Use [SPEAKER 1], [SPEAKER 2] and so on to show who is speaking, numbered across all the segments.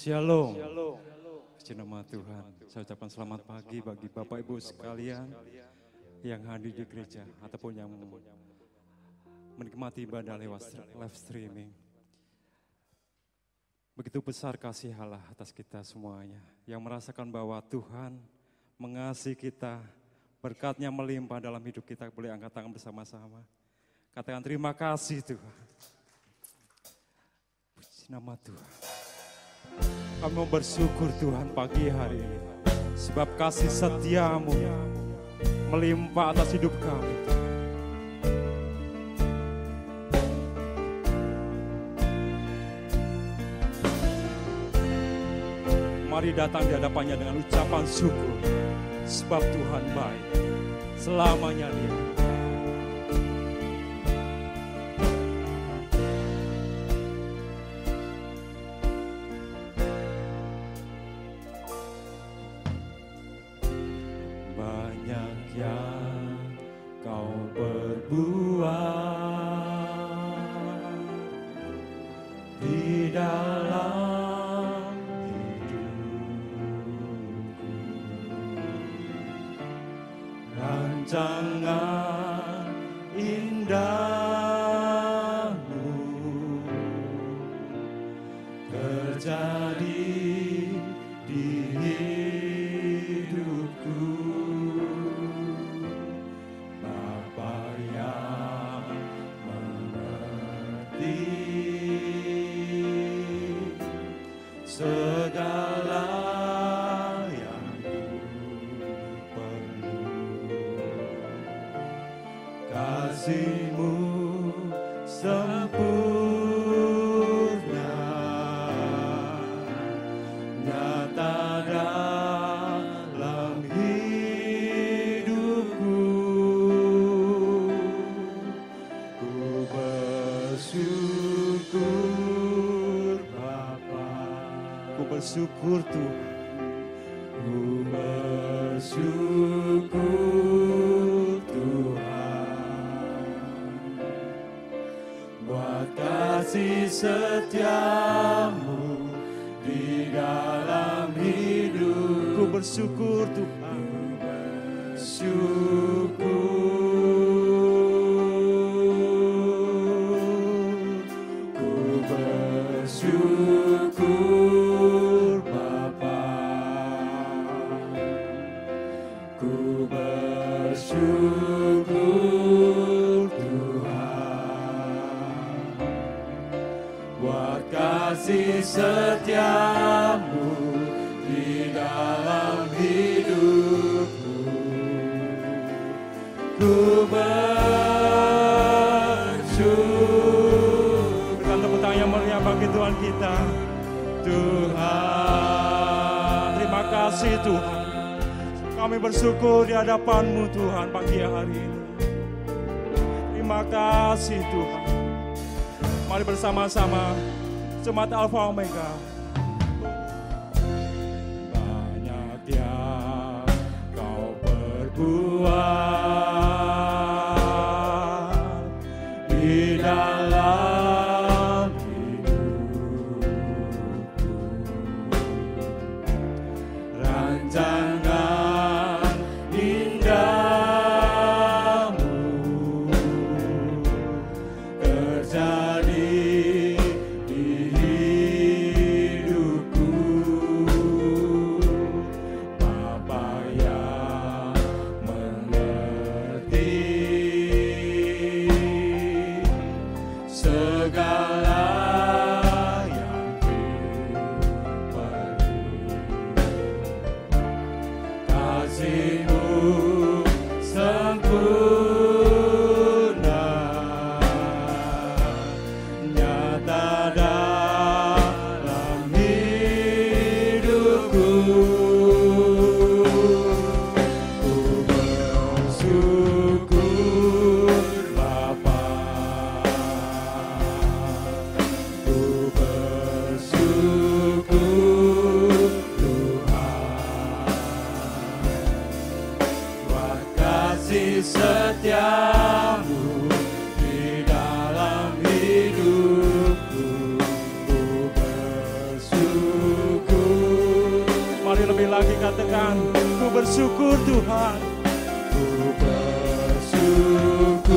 [SPEAKER 1] Shalom. Puji nama Tuhan. Saya ucapkan selamat pagi bagi Bapak Ibu sekalian yang hadir di gereja ataupun yang menikmati ibadah lewat live streaming. Begitu besar kasih Allah atas kita semuanya yang merasakan bahwa Tuhan mengasihi kita, berkat-Nya melimpah dalam hidup kita. Boleh angkat tangan bersama-sama. Katakan terima kasih Tuhan. Puji nama Tuhan. Kami mau bersyukur Tuhan pagi hari ini. Sebab kasih setia-Mu melimpah atas hidup kami. Mari datang di hadapan-Nya dengan ucapan syukur. Sebab Tuhan baik. Selamanya Dia.
[SPEAKER 2] Rancangan indahmu terjadi di hidupku, Bapa yang mengerti segala kasih-Mu sempurna, nyata dalam hidupku. Ku bersyukur Bapa,
[SPEAKER 1] ku bersyukur Tuhan,
[SPEAKER 2] ku bersyukur Tuhan. Buat kasih setia-Mu di dalam hidup.
[SPEAKER 1] ku bersyukur Tuhan,
[SPEAKER 2] ku bersyukur Bapa, ku bersyukur buat kasih setia-Mu di dalam hidupku. Ku bersyukur.
[SPEAKER 1] berikan tepuk tangan yang meriah bagi Tuhan kita.
[SPEAKER 2] Tuhan,
[SPEAKER 1] terima kasih Tuhan. Kami bersyukur di hadapan-Mu Tuhan pagi hari ini. Terima kasih Tuhan. Mari bersama-sama Jemaat Alfa Omega.
[SPEAKER 2] Banyak yang Kau perbuat di dalam hidupku, rancangan indahmu terjadi di hidupku, Bapa yang mengerti segala yang ku perlu. Kasih-Mu sempurna, nyata dalam hidupku. Ku bersyukur Bapa,
[SPEAKER 1] bersyukur Tuhan.
[SPEAKER 2] Ku bersyukur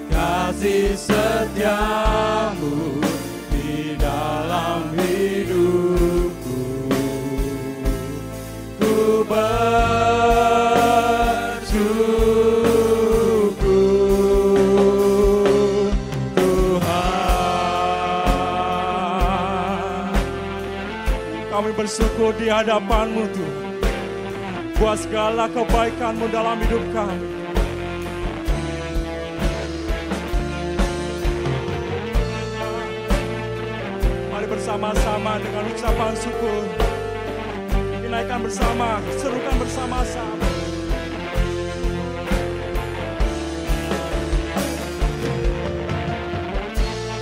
[SPEAKER 2] kasih setiamu di dalam hidupku. Ku bersyukur Tuhan.
[SPEAKER 1] Kami bersyukur di hadapan-Mu Tuhan, buat segala kebaikan-Mu dalam hidup kami. Bersama-sama dengan ucapan syukur, dinaikkan bersama, serukan bersama-sama.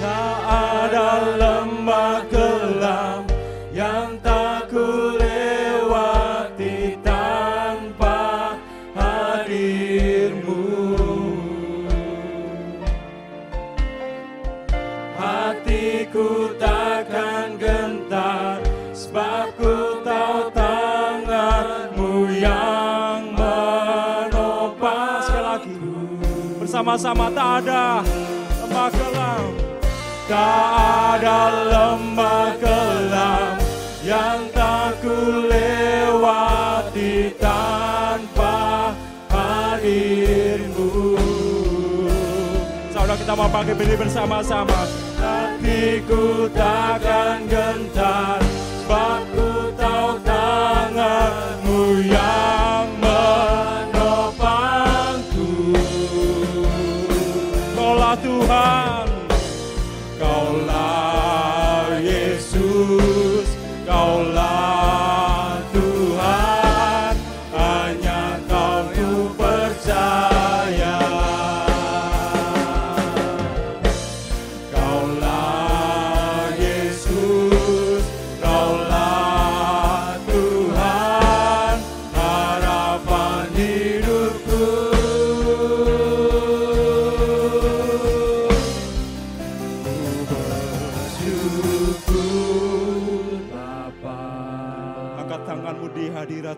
[SPEAKER 2] Tak ada lembah kelam yang tak ku lewati tanpa hadir-Mu. Hatiku takkan gentar, sebab ku tahu tangan-Mu yang menopang.
[SPEAKER 1] Sekali lagi, bersama-sama. Tak ada lembah kelam,
[SPEAKER 2] tak ada lembah kelam yang tak ku lewati tanpa hadir-Mu.
[SPEAKER 1] Saudara, kita mau pakai pilih bersama-sama.
[SPEAKER 2] Hatiku takkan gentar, sebab ku tahu tangan-Mu yang menopangku.
[SPEAKER 1] Kaulah Tuhan,
[SPEAKER 2] Kaulah Yesus, Kaulah Tuhan, hanya Kau ku percaya.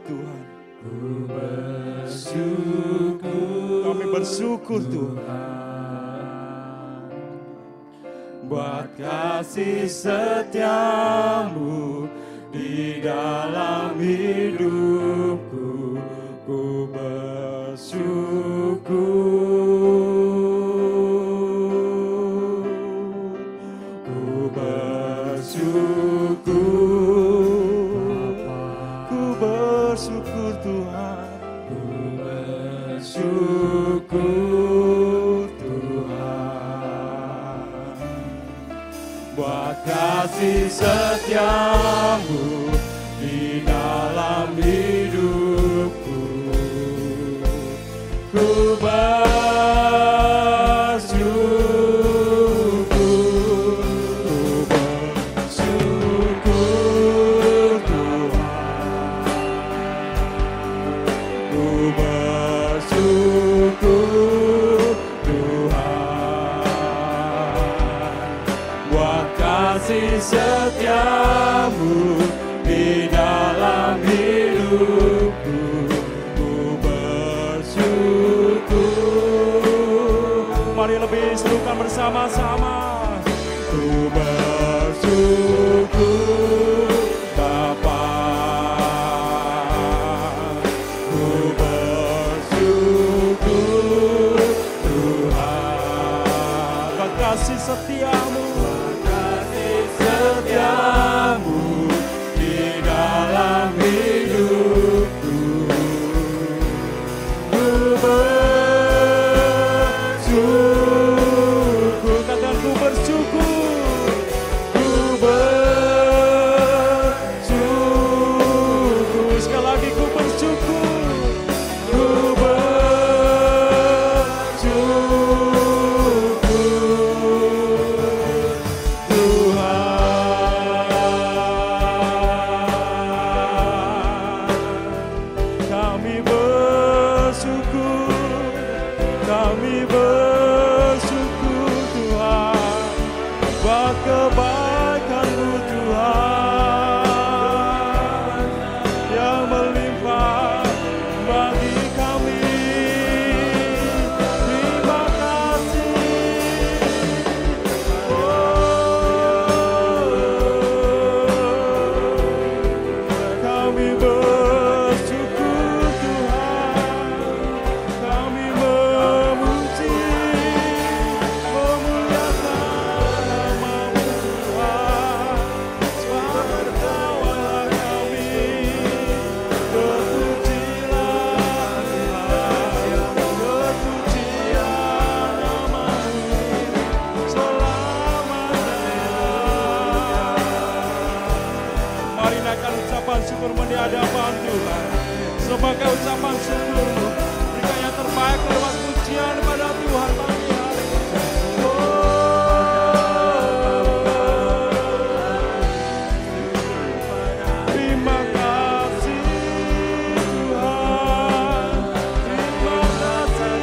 [SPEAKER 1] Tuhan,
[SPEAKER 2] ku bersyukur.
[SPEAKER 1] kami bersyukur Tuhan
[SPEAKER 2] buat kasih setiamu di dalam hidupku. Ku bersyukur, ku bersyukur, ku bersyukur Tuhan, ku bersyukur Tuhan buat kasih setiamu di dalam hidupku. Ku bersyukur, ku bersyukur Tuhan buat kasih setiamu di dalam hidupku. Ku bersyukur.
[SPEAKER 1] Mari lebih serukan bersama-sama.
[SPEAKER 2] Ku bersyukur Bapa, ku bersyukur Tuhan
[SPEAKER 1] buat kasih setiamu,
[SPEAKER 2] kasih setiamu di dalam hidupku. Ku bersyukur,
[SPEAKER 1] katakan ku bersyukur syukur-Mu di hadapan Tuhan. Sebagai ucapan syukur-Mu, berikan yang terbaik lewat pujian pada Tuhan pagi hari ini. Terima kasih Tuhan, terima kasih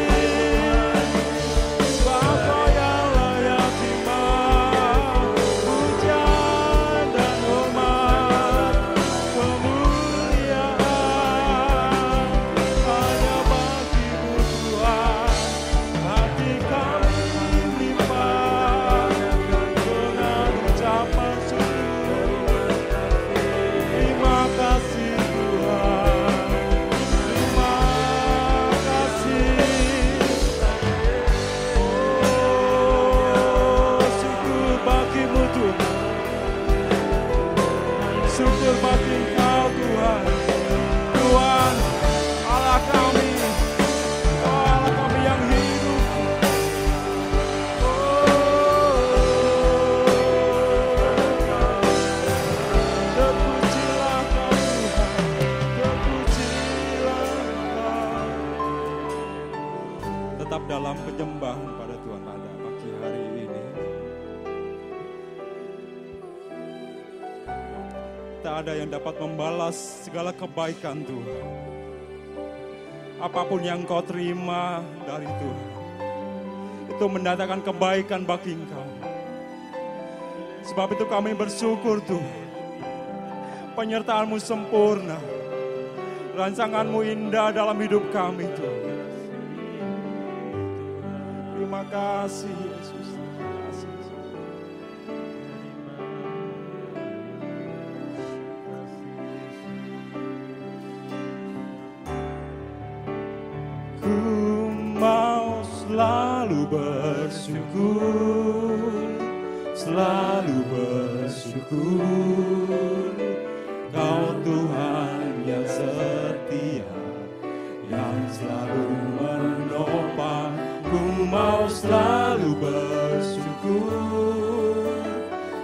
[SPEAKER 1] Bapa yang layak terima pujian dan hormat, kemuliaan hanya bagi-Mu Tuhan. Hati kami limpah dengan ucapan syukur. Terima kasih Tuhan, terima kasih. Oh, syukur bagi-Mu Tuhan, syukur bagi Engkau Tuhan. Tuhan Allah kami, Allah kami yang hidup. Terpujilah Kau Tuhan, terpujilah Kau. Tetap dalam penyembahan pada Tuhan pada pagi hari ini. Tak ada yang dapat membalas segala kebaikan Tuhan. Apapun yang Kau terima dari Tuhan, itu mendatangkan kebaikan bagi Engkau. Sebab itu kami bersyukur Tuhan. Penyertaan-Mu sempurna, rancangan-Mu indah dalam hidup kami Tuhan. Terima kasih Yesus. Terima kasih. Ku mau selalu bersyukur, selalu bersyukur. Kau Tuhan yang setia, yang selalu menopang. Ku mau selalu bersyukur,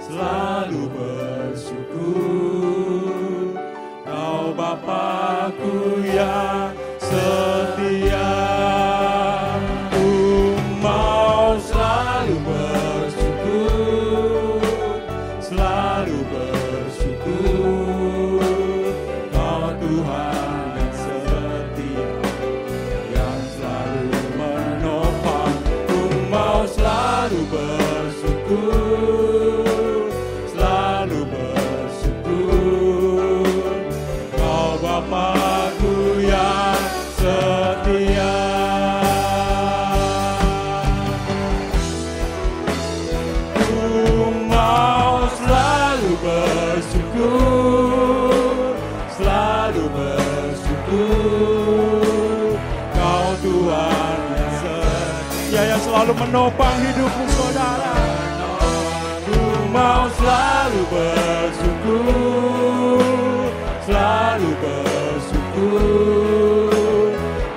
[SPEAKER 1] selalu bersyukur. Kau Bapa-Ku yang setia. Ku mau selalu bersyukur, selalu bersyukur. Kau Tuhan yang setia, yang selalu menopang. Ku mau selalu bersyukur, selalu bersyukur. Kau Bapa-Ku yang setia. Ku mau selalu bersyukur, selalu bersyukur. Kau Tuhan yang setia, yang selalu menopang hidupmu saudara. Ku mau selalu bersyukur, selalu bersyukur.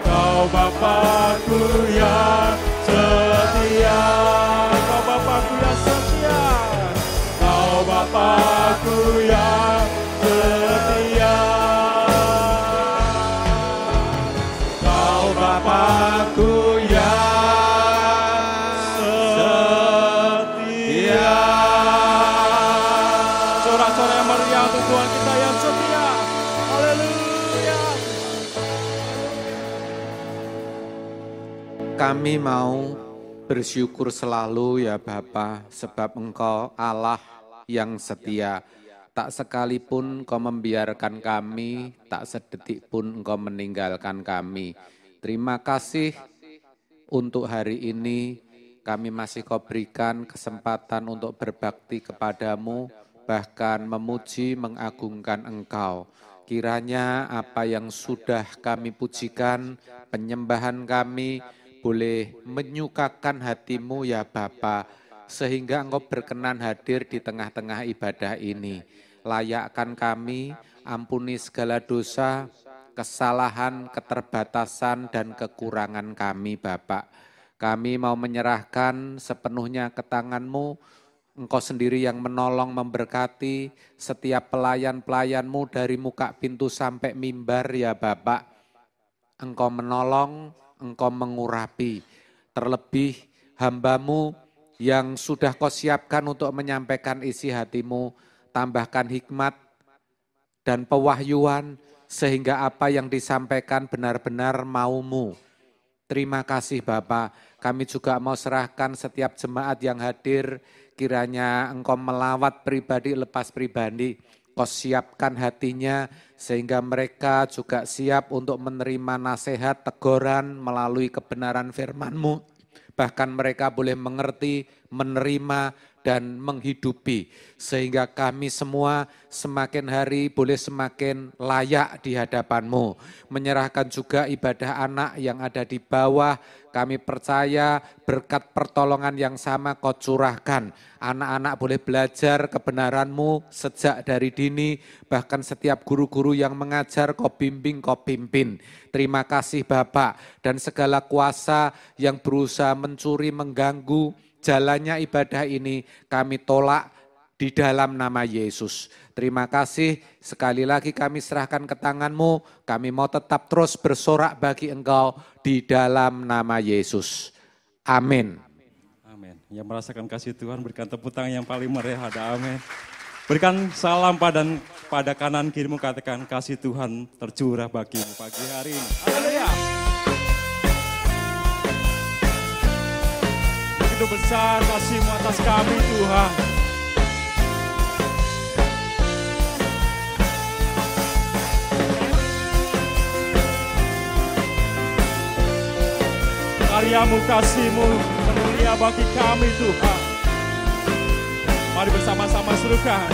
[SPEAKER 1] Kau Bapa-Ku yang setia, Kau Bapa-Ku yang setia, Kau Bapa-Ku yang setia, Kau Bapa-Ku yang setia. Sorak-sorak yang meriah untuk Tuhan kita yang setia. Haleluya.
[SPEAKER 3] Kami mau bersyukur selalu ya Bapa, sebab Engkau Allah yang setia. Tak sekalipun Engkau membiarkan kami, tak sedetik pun Engkau meninggalkan kami. Terima kasih untuk hari ini, kami masih Kau berikan kesempatan untuk berbakti kepadamu, bahkan memuji, mengagungkan Engkau. Kiranya apa yang sudah kami pujikan, penyembahan kami, boleh menyukakan hatimu ya Bapa, sehingga Engkau berkenan hadir di tengah-tengah ibadah ini. Layakkan kami, ampuni segala dosa, kesalahan, keterbatasan, dan kekurangan kami Bapak. Kami mau menyerahkan sepenuhnya ke tangan-Mu, Engkau sendiri yang menolong, memberkati setiap pelayan-pelayan-Mu dari muka pintu sampai mimbar ya Bapak. Engkau menolong, Engkau mengurapi. Terlebih hamba-Mu yang sudah Kau siapkan untuk menyampaikan isi hati-Mu, tambahkan hikmat dan pewahyuan sehingga apa yang disampaikan benar-benar mau-Mu. Terima kasih Bapak, kami juga mau serahkan setiap jemaat yang hadir, kiranya Engkau melawat pribadi lepas pribadi, Kau siapkan hatinya sehingga mereka juga siap untuk menerima nasihat, teguran melalui kebenaran firman-Mu. Bahkan mereka boleh mengerti, menerima, dan menghidupi. Sehingga kami semua semakin hari boleh semakin layak di hadapan-Mu. Menyerahkan juga ibadah anak yang ada di bawah. Kami percaya berkat pertolongan yang sama Kau curahkan. Anak-anak boleh belajar kebenaran-Mu sejak dari dini. Bahkan setiap guru-guru yang mengajar Kau bimbing, Kau pimpin. Terima kasih Bapak. Dan segala kuasa yang berusaha mencuri, mengganggu jalannya ibadah ini kami tolak di dalam nama Yesus. Terima kasih, sekali lagi kami serahkan ke tangan-Mu, kami mau tetap terus bersorak bagi Engkau di dalam nama Yesus. Amin.
[SPEAKER 1] Amin. Yang merasakan kasih Tuhan berikan tepuk tangan yang paling meriah, ada amin. Berikan salam pada kanan kirimu, katakan kasih Tuhan tercurah bagimu pagi hari ini. Haleluya. Begitu besar kasih-Mu atas kami Tuhan. Karya-Mu, kasih-Mu mulia bagi kami Tuhan. Mari bersama-sama serukan.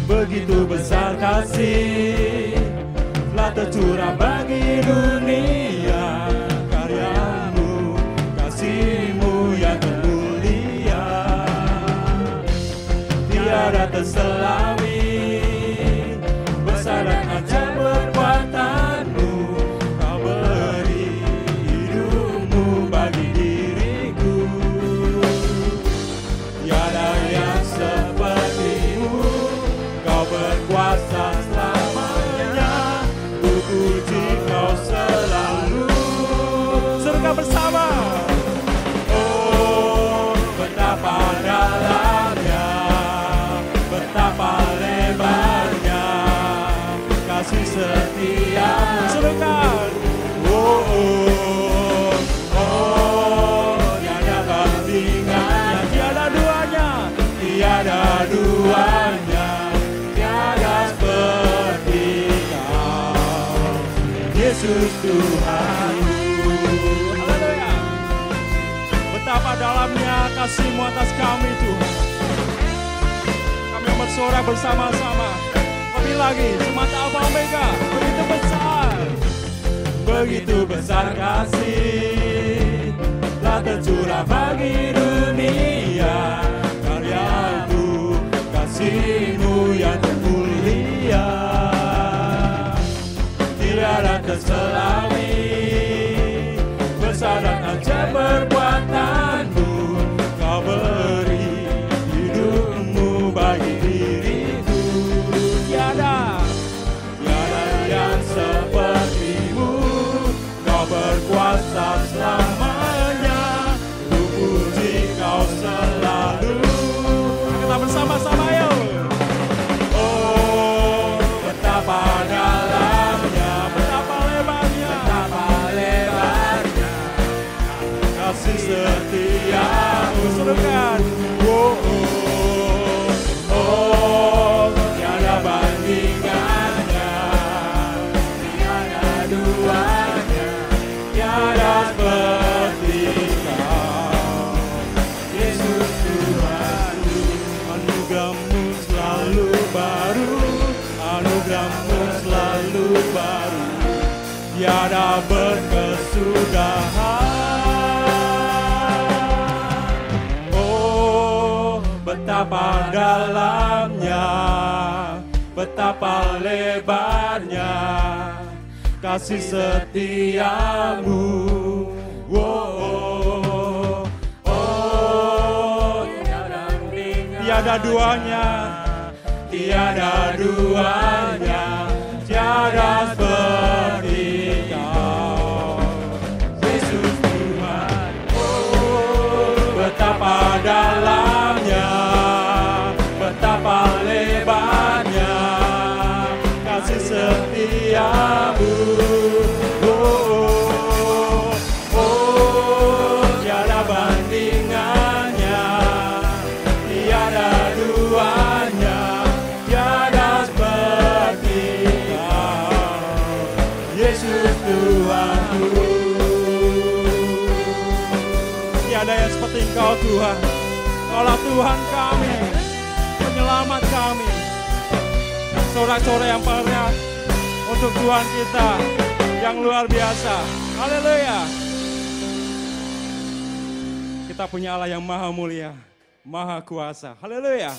[SPEAKER 1] Begitu besar kasih telah tercurah bagi dunia. Karya-Mu, kasih-Mu yang termulia, tiada terselami. Besar dan ajaib perbuatan-Mu, Kau beri hidupmu bagi diriku. Tiada yang seperti-Mu, Kau berkuasa selamanya. Ku puji Kau selalu. Surga bersama. Oh, betapa dalamnya, betapa lebarnya kasih setia. Surga. Oh, oh, oh, tiada bandingannya, tiada duanya, tiada duanya, tiada seperti Kau, Yesus Tuhanku. Haleluya. Betapa dalamnya kasih-Mu atas kami Tuhan. Kami bersorak bersama-sama. Lebih lagi, semata Alfa Omega, begitu besar. Begitu besar kasih telah tercurah bagi dunia. Karya-Mu, kasih-Mu yang termulia, tiada terselami. Besar dan ajaib perbuatan-Mu, Kau beri hidupmu bagi diriku. Tiada yang seperti-Mu, Kau berkuasa selamanya. Ku puji Kau selalu. Kita bersama-sama yuk. Oh, betapa dalamnya, betapa lebarnya, kasih setia-Mu. Serukan. Oh, oh, oh, tiada bandingannya, tiada duanya, tiada seperti Kau, Yesus Tuhanku. Anugerah-Mu selalu baru, anugerah-Mu selalu baru, tiada berkesudahan. Oh, betapa dalamnya, betapa lebarnya kasih setia-Mu. Oh, oh, oh, tiada duanya,
[SPEAKER 2] tiada duanya, tiada seperti Kau. Yesus Tuhan, oh betapa dalamnya, betapa lebarnya kasih setiamu. Oh, oh, tiada bandingannya, tiada duanya, tiada seperti Kau, Yesus Tuhanku.
[SPEAKER 1] tiada yang seperti Engkau Tuhan. Kaulah Tuhan kami, penyelamat kami. Sorak-sorai yang meriah untuk Tuhan kita yang luar biasa. Haleluya. Kita punya Allah yang maha mulia, maha kuasa. Haleluya.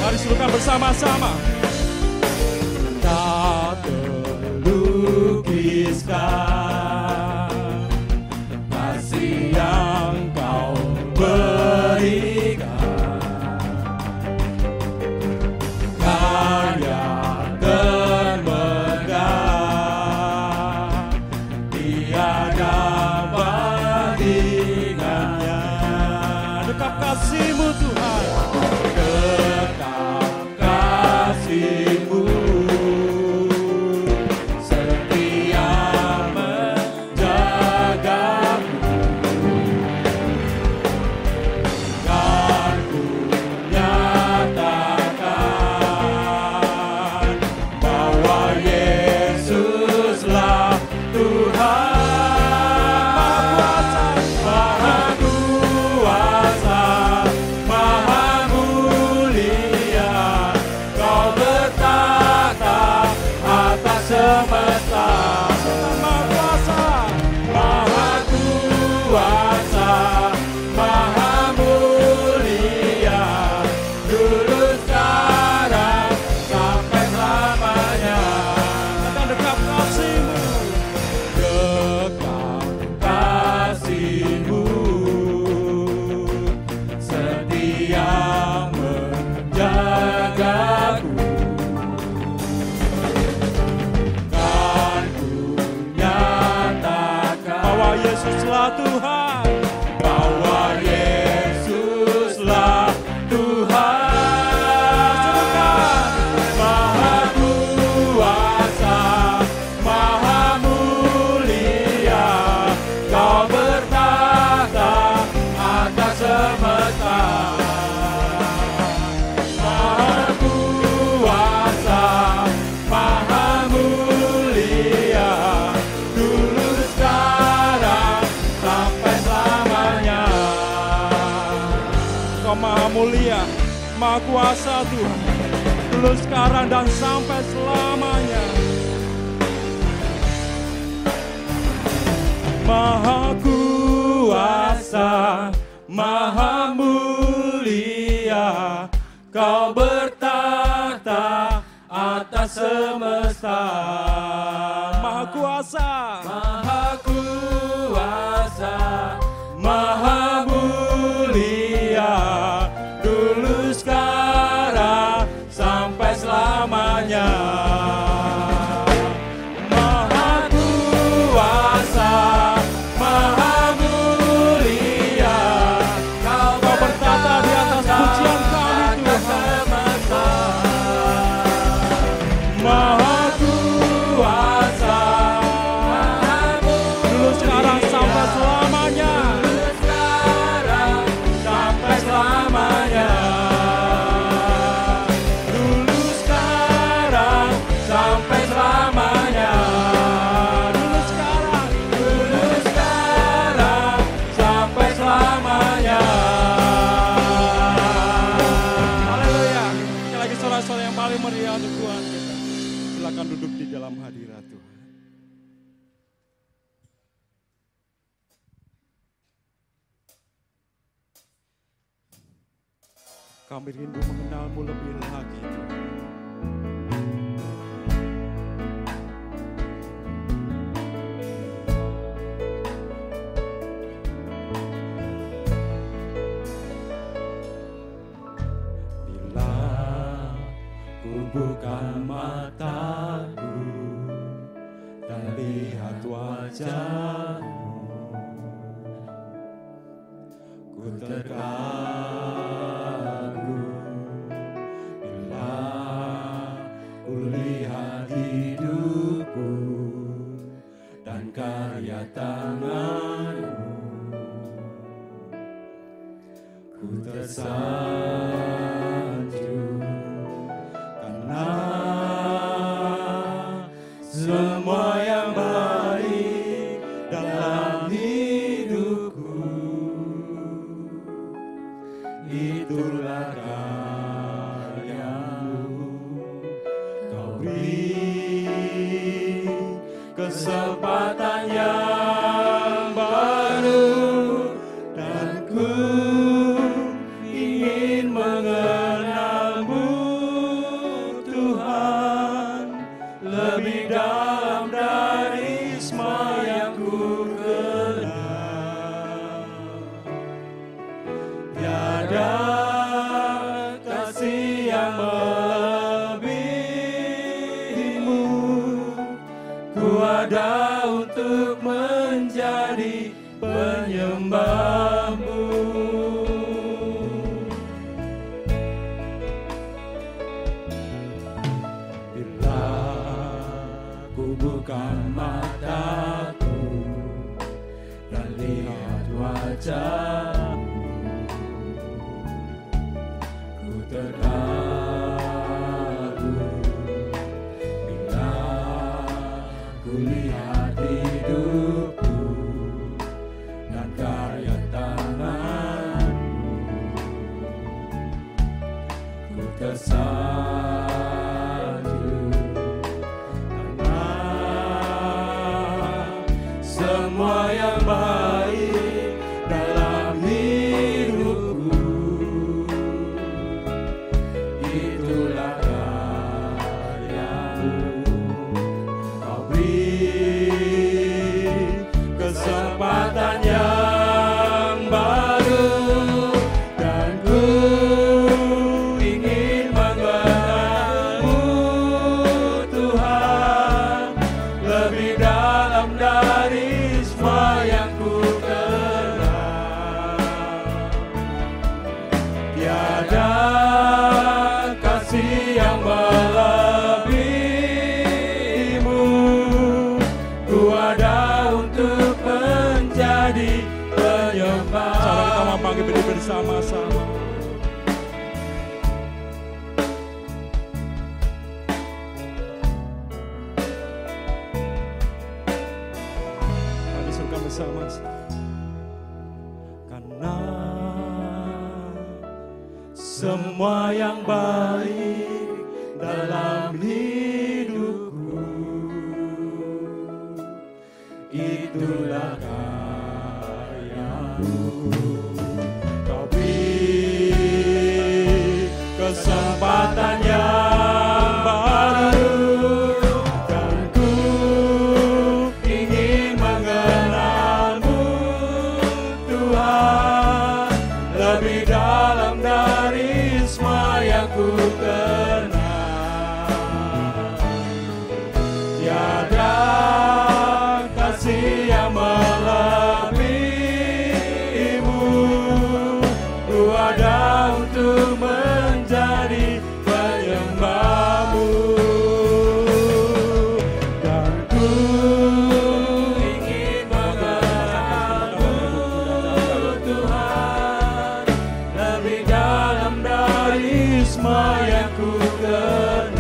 [SPEAKER 1] Mari serukan bersama-sama.
[SPEAKER 2] Tak terlukiskan kasih yang Kau berikan, karya termegah, tiada bandingannya.
[SPEAKER 1] Dekap kasih-Mu Tuhan.
[SPEAKER 2] Dekap kasih-Mu, setia menjagaku. Kan ku nyatakan bahwa Yesuslah Tuhan, Maha kuasa, Maha mulia. Kau bertahta atas semesta.
[SPEAKER 1] Maha kuasa,
[SPEAKER 2] Maha kuasa, Maha mulia, dulu sekarang sampai selamanya.
[SPEAKER 1] dan dekap kasih-Mu.
[SPEAKER 2] Dekap kasih-Mu, setia menjagaku. Kan ku nyatakan
[SPEAKER 1] Bahwa Yesuslah Tuhan.
[SPEAKER 2] bahwa Yesuslah Tuhan, Maha kuasa, Maha mulia. Kau bertahta atas semesta. Maha kuasa, Maha mulia, dulu sekarang sampai selamanya.
[SPEAKER 1] Kau maha mulia, maha kuasa Tuhan. Dulu sekarang dan sampai selamanya.
[SPEAKER 2] Maha kuasa, Maha mulia, Kau bertahta atas semesta.
[SPEAKER 1] Maha kuasa,
[SPEAKER 2] Maha kuasa, Maha mulia, dulu sekarang sampai selamanya. Maha kuasa, Maha mulia, Kau bertahta
[SPEAKER 1] di atas pujian kami,
[SPEAKER 2] atas semesta. Maha kuasa, Maha
[SPEAKER 1] dulu sekarang sampai selamanya.
[SPEAKER 2] sekarang sampai selamanya. Dulu sekarang sampai selamanya.
[SPEAKER 1] Dulu sekarang,
[SPEAKER 2] Dulu sekarang sampai selamanya.
[SPEAKER 1] haleluya. Sekali lagi sorak-sorai yang paling meriah untuk Tuhan kita. Silakan duduk di dalam hadirat Tuhan. Kami rindu mengenal-Mu lebih lagi Tuhan.
[SPEAKER 2] terkagum bila kulihat hidupku dan karya tanganmu. Ku tersanjung karena semua yang baik dalam hidupku, itulah karyamu. Kau beri kesempatan yang baru dan ku ingin mengenalmu Tuhan lebih dalam dari semua yang ku kenal. Tiada kasih yang melebihimu, ku ada untuk menjadi penyembahmu. Bila ku buka mataku dan lihat wajahmu, ku terkagum bila ku lihat hidupku dan karya tanganmu. Ku tersanjung karena semua yang baik dalam hidupku, itulah karyamu. Kau beri kesempatan yang baru dan ku ingin mengenalmu Tuhan lebih dalam dari semua yang ku kenal. Tiada kasih yang melebihimu, ku ada untuk menjadi penyembah.
[SPEAKER 1] Cara kita mau panggil berdiri bersama-sama. Mari surga bersama-sama.
[SPEAKER 2] Karena semua yang baik dalam hidupku, itulah karyamu. Kau beri kesempatan yang baru dan ku ingin mengenalmu Tuhan lebih dalam dari semua yang ku kenal. Tiada kasih yang melebihimu, ku ada untuk menjadi penyembahmu dan ku ingin mengenalmu Tuhan lebih dalam dari semua yang ku kenal.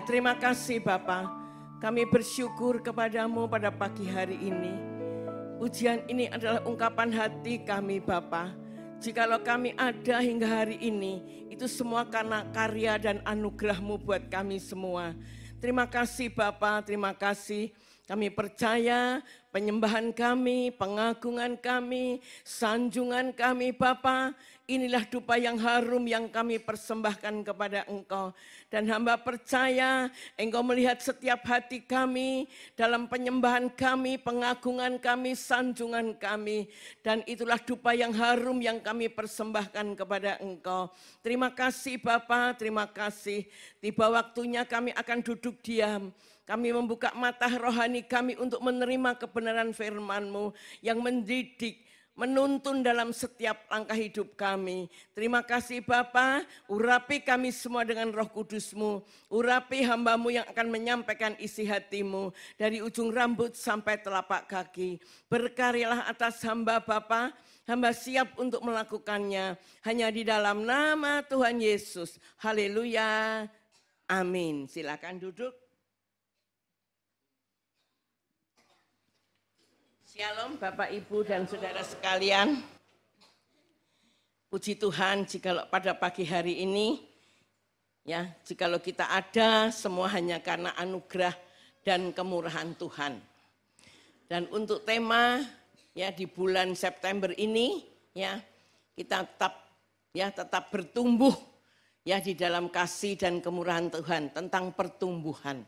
[SPEAKER 4] terima kasih Bapa. Kami bersyukur kepadamu pada pagi hari ini. Ujian ini adalah ungkapan hati kami Bapa. Jikalau kami ada hingga hari ini, itu semua karena karya dan anugerah-Mu buat kami semua. Terima kasih Bapa, terima kasih. Kami percaya penyembahan kami, pengagungan kami, sanjungan kami Bapa, inilah dupa yang harum yang kami persembahkan kepada Engkau. Dan hamba percaya Engkau melihat setiap hati kami dalam penyembahan kami, pengagungan kami, sanjungan kami. Dan itulah dupa yang harum yang kami persembahkan kepada Engkau. Terima kasih Bapa, terima kasih. Tiba waktunya kami akan duduk diam. Kami membuka mata rohani kami untuk menerima kebenaran firman-Mu yang mendidik, menuntun dalam setiap langkah hidup kami. Terima kasih Bapa, urapi kami semua dengan Roh Kudus-Mu. Urapi hamba-Mu yang akan menyampaikan isi hati-Mu dari ujung rambut sampai telapak kaki. Berkaryalah atas hamba Bapa, hamba siap untuk melakukannya. Hanya di dalam nama Tuhan Yesus. Haleluya. Amin. Silakan duduk. Shalom Bapak, Ibu, dan Saudara sekalian. Puji Tuhan jikalau pada pagi hari ini, ya, jikalau kita ada semua hanya karena anugerah dan kemurahan Tuhan. Dan untuk tema ya di bulan September ini, ya, kita tetap bertumbuh ya di dalam kasih dan kemurahan Tuhan, tentang pertumbuhan.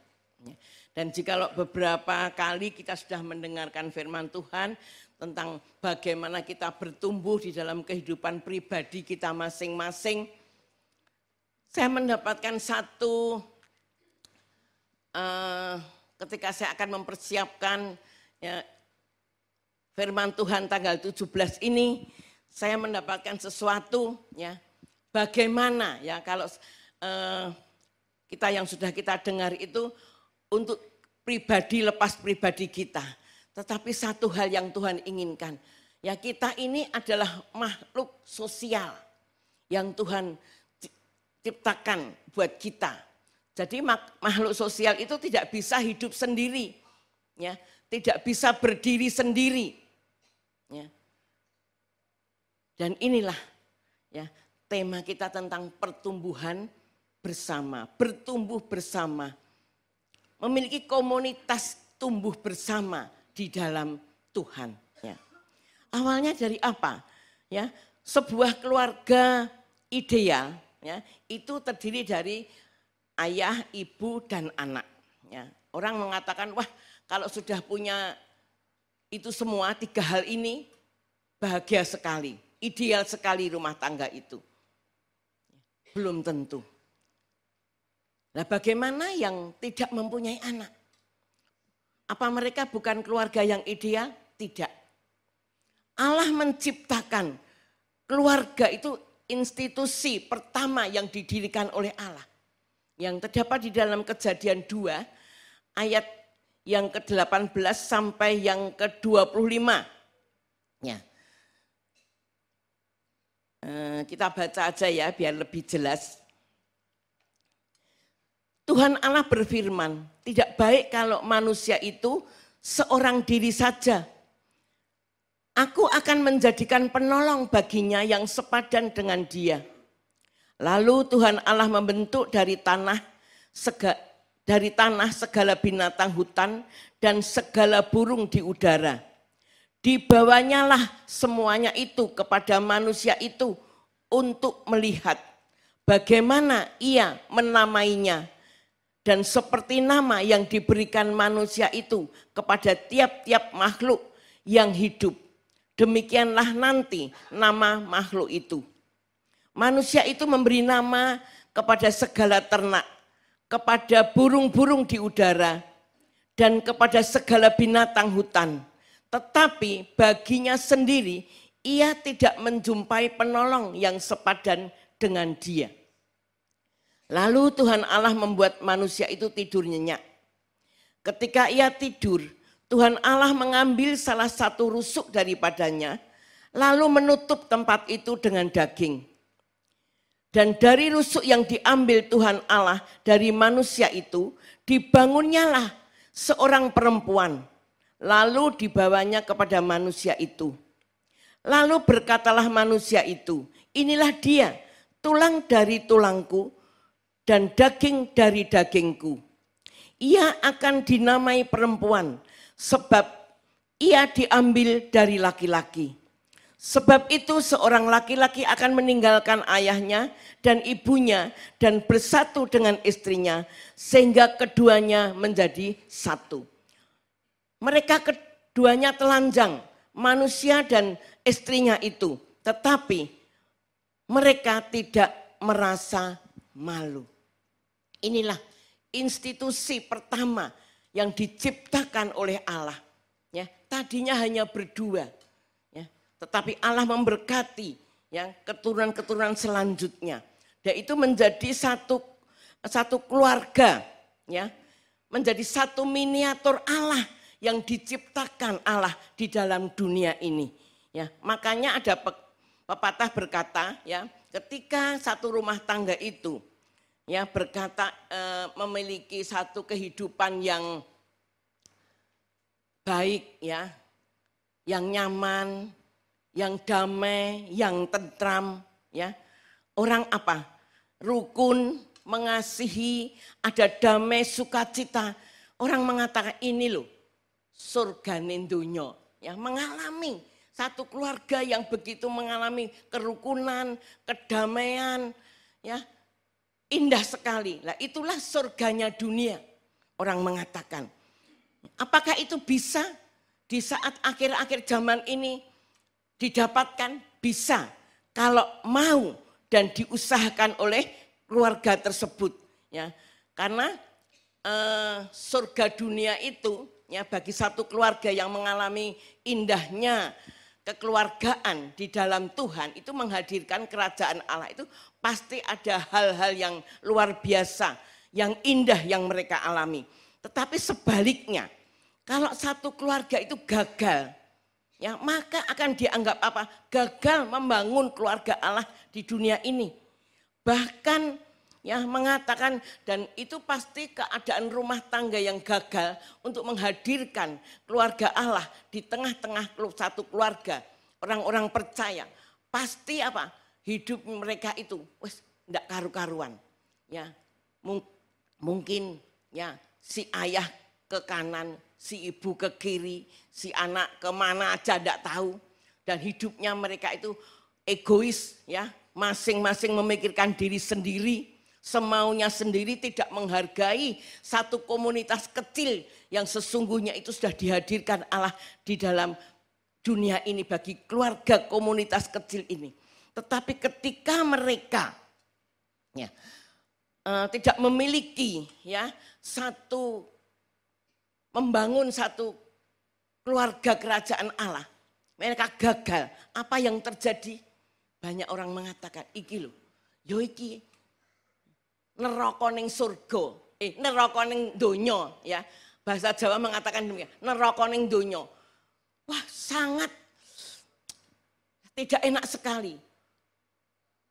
[SPEAKER 4] Dan jikalau beberapa kali kita sudah mendengarkan firman Tuhan tentang bagaimana kita bertumbuh di dalam kehidupan pribadi kita masing-masing, saya mendapatkan satu ketika saya akan mempersiapkan ya, firman Tuhan tanggal 17 ini, saya mendapatkan sesuatu ya, bagaimana ya kalau kita yang sudah kita dengar itu untuk pribadi lepas pribadi kita. Tetapi satu hal yang Tuhan inginkan, ya kita ini adalah makhluk sosial yang Tuhan ciptakan buat kita. Jadi makhluk sosial itu tidak bisa hidup sendiri, ya, tidak bisa berdiri sendiri. Ya. Dan inilah ya tema kita tentang pertumbuhan bersama, bertumbuh bersama. Memiliki komunitas tumbuh bersama di dalam Tuhan. Ya. Awalnya dari apa? Ya, sebuah keluarga ideal ya, itu terdiri dari ayah, ibu, dan anak. Ya. Orang mengatakan, wah kalau sudah punya itu semua, 3 hal ini, bahagia sekali, ideal sekali rumah tangga itu. Belum tentu. Nah, bagaimana yang tidak mempunyai anak? Apa mereka bukan keluarga yang ideal? Tidak. Allah menciptakan keluarga itu institusi pertama yang didirikan oleh Allah. Yang terdapat di dalam Kejadian 2 ayat yang ke-18 sampai yang ke-25. Ya. Kita baca aja ya biar lebih jelas. Tuhan Allah berfirman, tidak baik kalau manusia itu seorang diri saja. Aku akan menjadikan penolong baginya yang sepadan dengan dia. Lalu Tuhan Allah membentuk dari tanah segala binatang hutan dan segala burung di udara. Dibawanyalah semuanya itu kepada manusia itu untuk melihat bagaimana ia menamainya. Dan seperti nama yang diberikan manusia itu kepada tiap-tiap makhluk yang hidup. Demikianlah nanti nama makhluk itu. Manusia itu memberi nama kepada segala ternak, kepada burung-burung di udara, dan kepada segala binatang hutan. Tetapi baginya sendiri, ia tidak menjumpai penolong yang sepadan dengan dia. Lalu Tuhan Allah membuat manusia itu tidur nyenyak. Ketika ia tidur, Tuhan Allah mengambil salah satu rusuk daripadanya, lalu menutup tempat itu dengan daging. Dan dari rusuk yang diambil Tuhan Allah dari manusia itu, dibangunnyalah seorang perempuan, lalu dibawanya kepada manusia itu. Lalu berkatalah manusia itu, inilah dia, tulang dari tulangku dan daging dari dagingku. Ia akan dinamai perempuan, sebab ia diambil dari laki-laki. Sebab itu seorang laki-laki akan meninggalkan ayahnya dan ibunya dan bersatu dengan istrinya sehingga keduanya menjadi satu. Mereka keduanya telanjang, manusia dan istrinya itu, tetapi mereka tidak merasa malu. Inilah institusi pertama yang diciptakan oleh Allah. Ya, tadinya hanya berdua. Tetapi Allah memberkati ya keturunan-keturunan selanjutnya. Dan itu menjadi satu keluarga ya, menjadi satu miniatur Allah yang diciptakan Allah di dalam dunia ini. Ya, makanya ada pepatah berkata ya, ketika satu rumah tangga itu ya berkata memiliki satu kehidupan yang baik ya, yang nyaman, yang damai, yang tentram, ya. Orang apa? Rukun, mengasihi, ada damai, sukacita. Orang mengatakan ini loh, surga nindunya, ya, mengalami satu keluarga yang begitu mengalami kerukunan, kedamaian, ya. Indah sekali. Lah itulah surganya dunia. Orang mengatakan. Apakah itu bisa di saat akhir-akhir zaman ini didapatkan? Bisa kalau mau dan diusahakan oleh keluarga tersebut ya, karena surga dunia itu ya bagi satu keluarga yang mengalami indahnya kekeluargaan di dalam Tuhan itu menghadirkan kerajaan Allah, itu pasti ada hal-hal yang luar biasa yang indah yang mereka alami. Tetapi sebaliknya kalau satu keluarga itu gagal ya, maka akan dianggap apa? Gagal membangun keluarga Allah di dunia ini. Bahkan ya mengatakan, dan itu pasti keadaan rumah tangga yang gagal untuk menghadirkan keluarga Allah di tengah-tengah satu keluarga, orang-orang percaya. Pasti apa? Hidup mereka itu wes enggak karu-karuan. Ya, mungkin ya si ayah ke kanan, si ibu ke kiri, si anak kemana aja tidak tahu. Dan hidupnya mereka itu egois ya, masing-masing memikirkan diri sendiri, semaunya sendiri, tidak menghargai satu komunitas kecil yang sesungguhnya itu sudah dihadirkan Allah di dalam dunia ini bagi keluarga komunitas kecil ini. Tetapi ketika mereka ya, tidak memiliki ya membangun satu keluarga kerajaan Allah, mereka gagal. Apa yang terjadi? Banyak orang mengatakan, iki lho, yo iki neraka ning surga, neraka ning donya ya. Bahasa Jawa mengatakan demikian, neraka ning donya. Wah, sangat tidak enak sekali.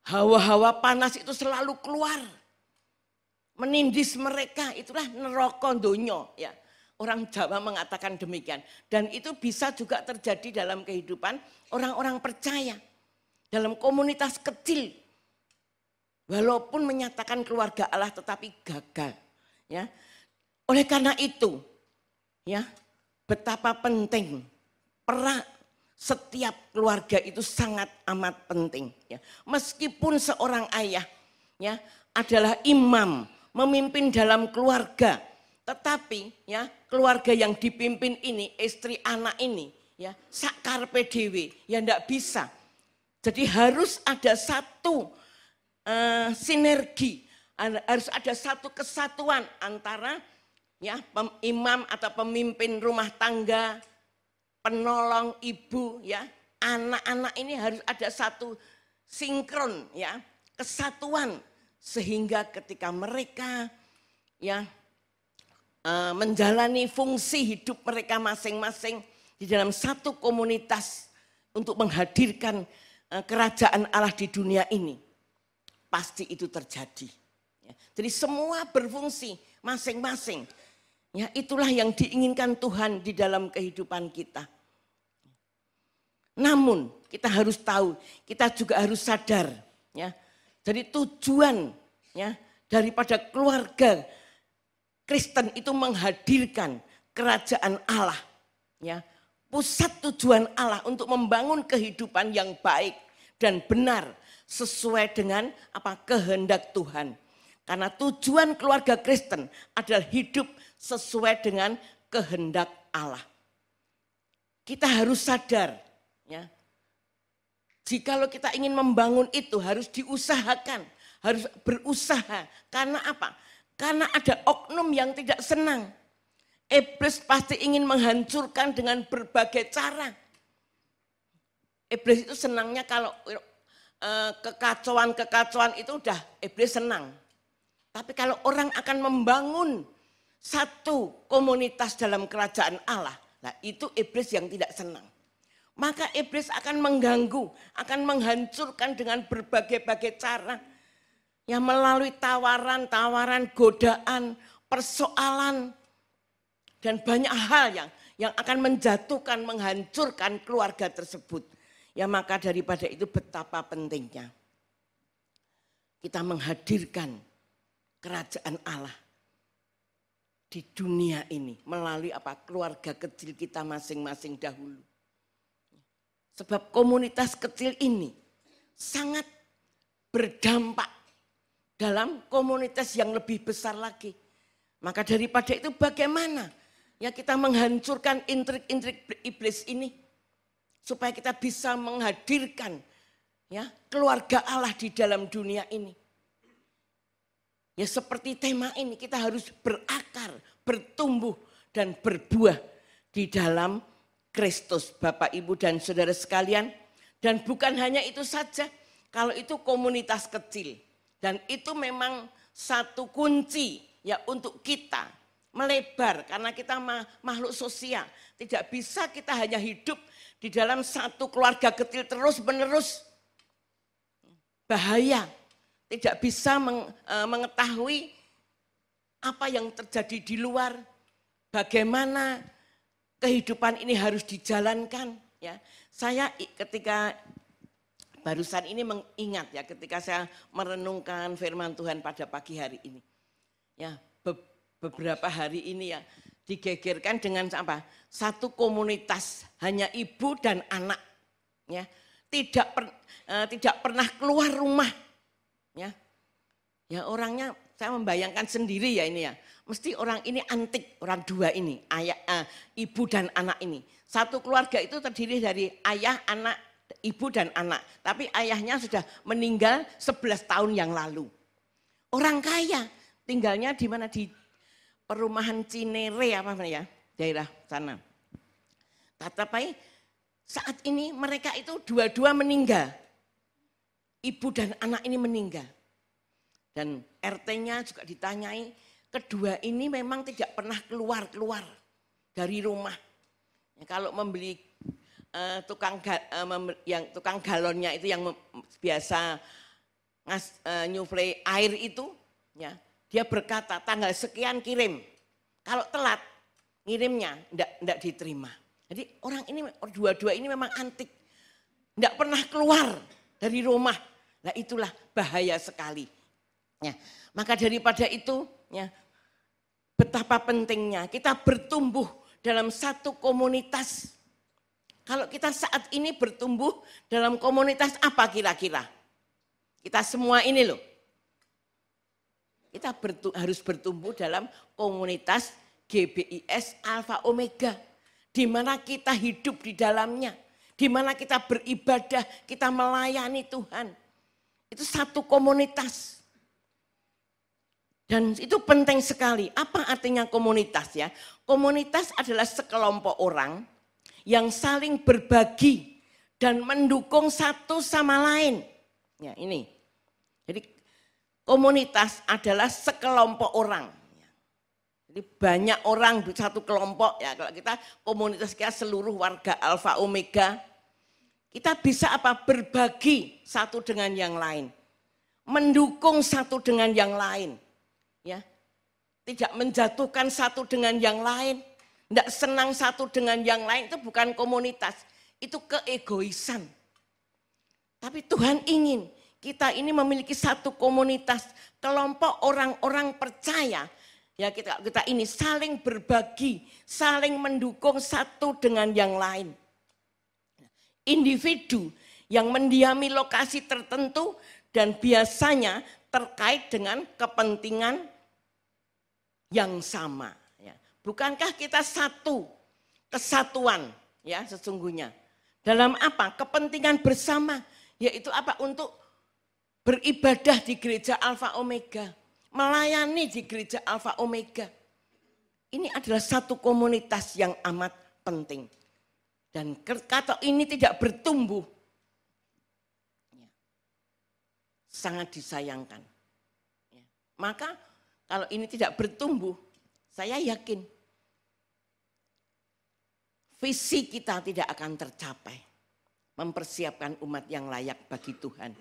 [SPEAKER 4] Hawa-hawa panas itu selalu keluar, menindis mereka, itulah neraka donya ya. Orang Jawa mengatakan demikian. Dan itu bisa juga terjadi dalam kehidupan orang-orang percaya. Dalam komunitas kecil. Walaupun menyatakan keluarga Allah tetapi gagal. Ya. Oleh karena itu, ya, betapa penting peran setiap keluarga itu sangat amat penting. Ya. Meskipun seorang ayah ya, adalah imam, memimpin dalam keluarga. Tetapi ya keluarga yang dipimpin ini, istri anak ini ya sak karpe dhewe ya ndak bisa. Jadi harus ada satu sinergi, harus ada satu kesatuan antara ya imam atau pemimpin rumah tangga, penolong ibu ya, anak-anak ini harus ada satu sinkron ya, kesatuan sehingga ketika mereka ya menjalani fungsi hidup mereka masing-masing di dalam satu komunitas untuk menghadirkan kerajaan Allah di dunia ini. pasti itu terjadi. Ya, jadi semua berfungsi masing-masing. Ya, itulah yang diinginkan Tuhan di dalam kehidupan kita. Namun kita harus tahu, kita juga harus sadar, ya. Jadi tujuan, ya, daripada keluarga Kristen itu menghadirkan kerajaan Allah, ya. Pusat tujuan Allah untuk membangun kehidupan yang baik dan benar sesuai dengan kehendak Tuhan. Karena tujuan keluarga Kristen adalah hidup sesuai dengan kehendak Allah. Kita harus sadar, ya. Jikalau kita ingin membangun itu harus diusahakan, harus berusaha. Karena apa? Karena ada oknum yang tidak senang. Iblis pasti ingin menghancurkan dengan berbagai cara. Iblis itu senangnya kalau kekacauan itu udah iblis senang. Tapi kalau orang akan membangun satu komunitas dalam kerajaan Allah, nah itu iblis yang tidak senang. Maka iblis akan mengganggu, akan menghancurkan dengan berbagai-bagai cara. Ya, melalui tawaran-tawaran, godaan, persoalan, dan banyak hal yang akan menjatuhkan, menghancurkan keluarga tersebut. Ya, maka daripada itu betapa pentingnya kita menghadirkan kerajaan Allah di dunia ini melalui keluarga kecil kita masing-masing dahulu. Sebab komunitas kecil ini sangat berdampak dalam komunitas yang lebih besar lagi. Maka daripada itu bagaimana ya kita menghancurkan intrik-intrik iblis ini supaya kita bisa menghadirkan ya keluarga Allah di dalam dunia ini. Ya seperti tema ini kita harus berakar, bertumbuh dan berbuah di dalam Kristus, Bapak, Ibu dan saudara sekalian. Dan bukan hanya itu saja, kalau itu komunitas kecil. Dan itu memang satu kunci ya untuk kita melebar karena kita makhluk sosial. Tidak bisa kita hanya hidup di dalam satu keluarga kecil terus menerus. Bahaya, tidak bisa mengetahui apa yang terjadi di luar, bagaimana kehidupan ini harus dijalankan. Ya, saya ketika barusan ini mengingat ya ketika saya merenungkan firman Tuhan pada pagi hari ini. Ya, beberapa hari ini ya digegerkan dengan apa? Satu komunitas hanya ibu dan anak. Ya, tidak pernah keluar rumah. Ya, ya orangnya saya membayangkan sendiri ya ini ya. Mesti orang ini antik, orang dua ini, ibu dan anak ini. Satu keluarga itu terdiri dari ayah, anak, ibu dan anak. Tapi ayahnya sudah meninggal 11 tahun yang lalu. Orang kaya, tinggalnya di mana? Di perumahan Cinere apa ya, daerah sana. Tetapi saat ini mereka itu dua-dua meninggal. Ibu dan anak ini meninggal. Dan RT-nya juga ditanyai, kedua ini memang tidak pernah keluar dari rumah. Ya, kalau membeli tukang galonnya itu yang biasa nyuplai air itu, ya dia berkata tanggal sekian kirim. Kalau telat ngirimnya enggak diterima. Jadi orang ini dua-dua ini memang antik, enggak pernah keluar dari rumah. Nah itulah bahaya sekali. Ya, maka daripada itu, ya betapa pentingnya kita bertumbuh dalam satu komunitas. Kalau kita saat ini bertumbuh dalam komunitas apa kira-kira? Kita semua ini loh. Kita harus bertumbuh dalam komunitas GBIS Alfa Omega. Di mana kita hidup di dalamnya. Di mana kita beribadah, kita melayani Tuhan. Itu satu komunitas. Dan itu penting sekali. Apa artinya komunitas ya? Komunitas adalah sekelompok orang yang saling berbagi dan mendukung satu sama lain. Ya, ini. Jadi komunitas adalah sekelompok orang. Jadi banyak orang di satu kelompok ya. Kalau kita komunitas kita seluruh warga Alfa Omega, kita bisa berbagi satu dengan yang lain. mendukung satu dengan yang lain. Ya. Tidak menjatuhkan satu dengan yang lain. Tidak senang satu dengan yang lain, itu bukan komunitas. Itu keegoisan. Tapi Tuhan ingin kita ini memiliki satu komunitas, kelompok orang-orang percaya. Ya kita ini saling berbagi, saling mendukung satu dengan yang lain. Individu yang mendiami lokasi tertentu dan biasanya terkait dengan kepentingan yang sama. Ya. Bukankah kita satu kesatuan ya sesungguhnya? Dalam apa? Kepentingan bersama, yaitu apa? Untuk beribadah di gereja Alfa Omega. Melayani di gereja Alfa Omega. Ini adalah satu komunitas yang amat penting. Dan kata ini tidak bertumbuh. Sangat disayangkan. Maka kalau ini tidak bertumbuh, saya yakin visi kita tidak akan tercapai. Mempersiapkan umat yang layak bagi Tuhan.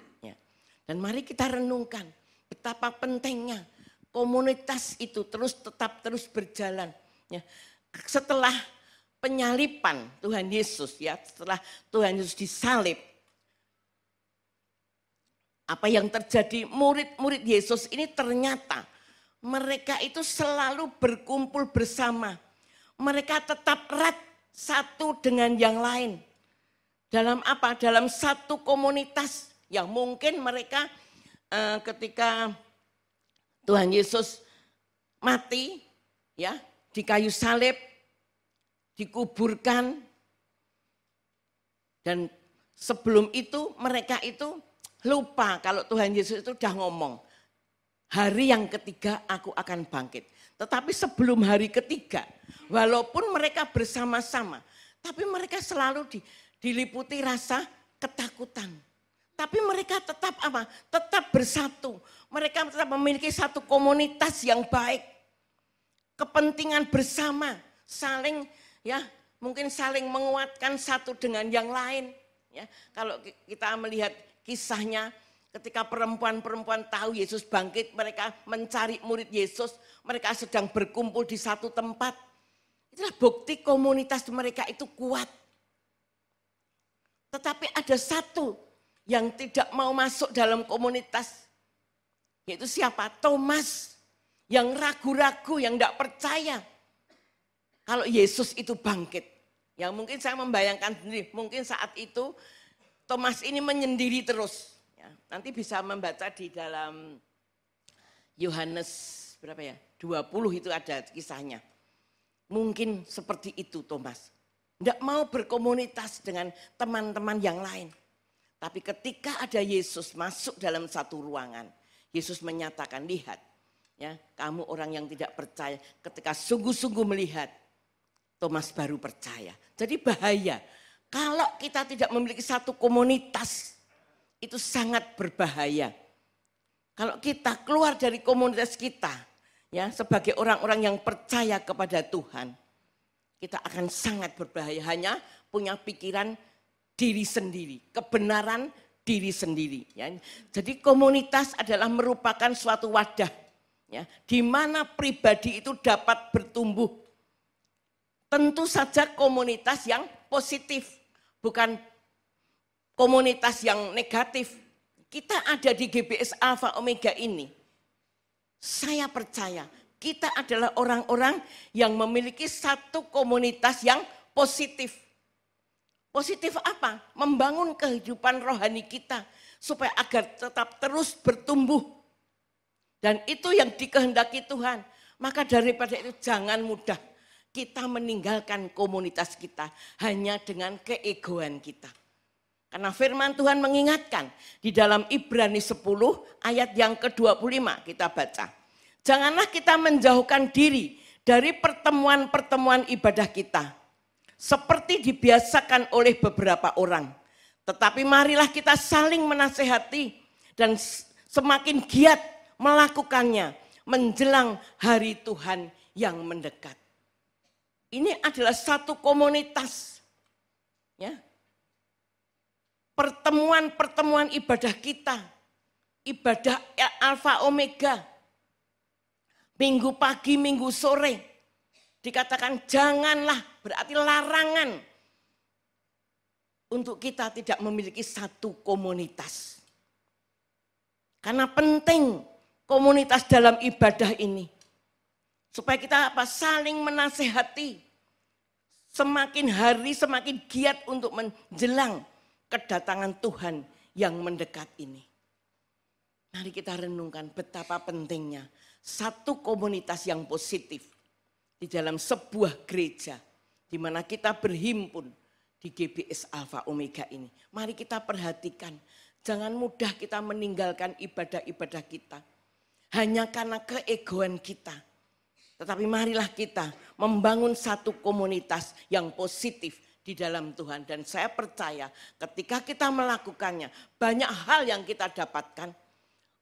[SPEAKER 4] Dan mari kita renungkan betapa pentingnya komunitas itu tetap terus berjalan. Ya. Setelah penyalipan Tuhan Yesus, ya, setelah Tuhan Yesus disalib, apa yang terjadi? Murid-murid Yesus ini ternyata mereka itu selalu berkumpul bersama. Mereka tetap erat satu dengan yang lain. Dalam apa? Dalam satu komunitas yang mungkin mereka ketika Tuhan Yesus mati ya di kayu salib, dikuburkan, dan sebelum itu mereka itu lupa kalau Tuhan Yesus itu sudah ngomong, hari yang ketiga aku akan bangkit. Tetapi sebelum hari ketiga, walaupun mereka bersama-sama, tapi mereka selalu diliputi rasa ketakutan. Tapi mereka tetap apa? Tetap bersatu. Mereka tetap memiliki satu komunitas yang baik. Kepentingan bersama, saling ya, mungkin saling menguatkan satu dengan yang lain. Ya, kalau kita melihat kisahnya ketika perempuan-perempuan tahu Yesus bangkit, mereka mencari murid Yesus, mereka sedang berkumpul di satu tempat. Itulah bukti komunitas mereka itu kuat. Tetapi ada satu yang tidak mau masuk dalam komunitas, yaitu siapa? Thomas, yang ragu-ragu, yang tidak percaya kalau Yesus itu bangkit. Yang mungkin saya membayangkan sendiri, mungkin saat itu Thomas ini menyendiri terus. Ya, nanti bisa membaca di dalam Yohanes berapa ya? 20 itu ada kisahnya. Mungkin seperti itu Thomas. Tidak mau berkomunitas dengan teman-teman yang lain. Tapi ketika ada Yesus masuk dalam satu ruangan, Yesus menyatakan, lihat, ya, kamu orang yang tidak percaya, ketika sungguh-sungguh melihat, Thomas baru percaya. Jadi bahaya, kalau kita tidak memiliki satu komunitas, itu sangat berbahaya. Kalau kita keluar dari komunitas kita, ya, sebagai orang-orang yang percaya kepada Tuhan, kita akan sangat berbahaya, hanya punya pikiran diri sendiri, kebenaran diri sendiri. Ya. Jadi komunitas adalah merupakan suatu wadah, ya, di mana pribadi itu dapat bertumbuh. Tentu saja komunitas yang positif, bukan komunitas yang negatif. Kita ada di GBS Alfa Omega ini, saya percaya kita adalah orang-orang yang memiliki satu komunitas yang positif. Positif apa? Membangun kehidupan rohani kita supaya agar tetap terus bertumbuh. Dan itu yang dikehendaki Tuhan. Maka daripada itu jangan mudah kita meninggalkan komunitas kita hanya dengan keegoan kita. Karena firman Tuhan mengingatkan di dalam Ibrani 10 ayat yang ke-25 kita baca. Janganlah kita menjauhkan diri dari pertemuan-pertemuan ibadah kita. Seperti dibiasakan oleh beberapa orang. Tetapi marilah kita saling menasehati dan semakin giat melakukannya menjelang hari Tuhan yang mendekat. Ini adalah satu komunitas. Ya. Pertemuan-pertemuan ibadah kita ibadah Alfa Omega. Minggu pagi, minggu sore. Dikatakan janganlah, berarti larangan. Untuk kita tidak memiliki satu komunitas. Karena penting komunitas dalam ibadah ini. Supaya kita saling menasehati. Semakin hari semakin giat untuk menjelang kedatangan Tuhan yang mendekat ini. Mari kita renungkan betapa pentingnya satu komunitas yang positif di dalam sebuah gereja di mana kita berhimpun di GBS Alfa Omega ini. Mari kita perhatikan, jangan mudah kita meninggalkan ibadah-ibadah kita hanya karena keegoan kita. Tetapi marilah kita membangun satu komunitas yang positif di dalam Tuhan. Dan saya percaya ketika kita melakukannya, banyak hal yang kita dapatkan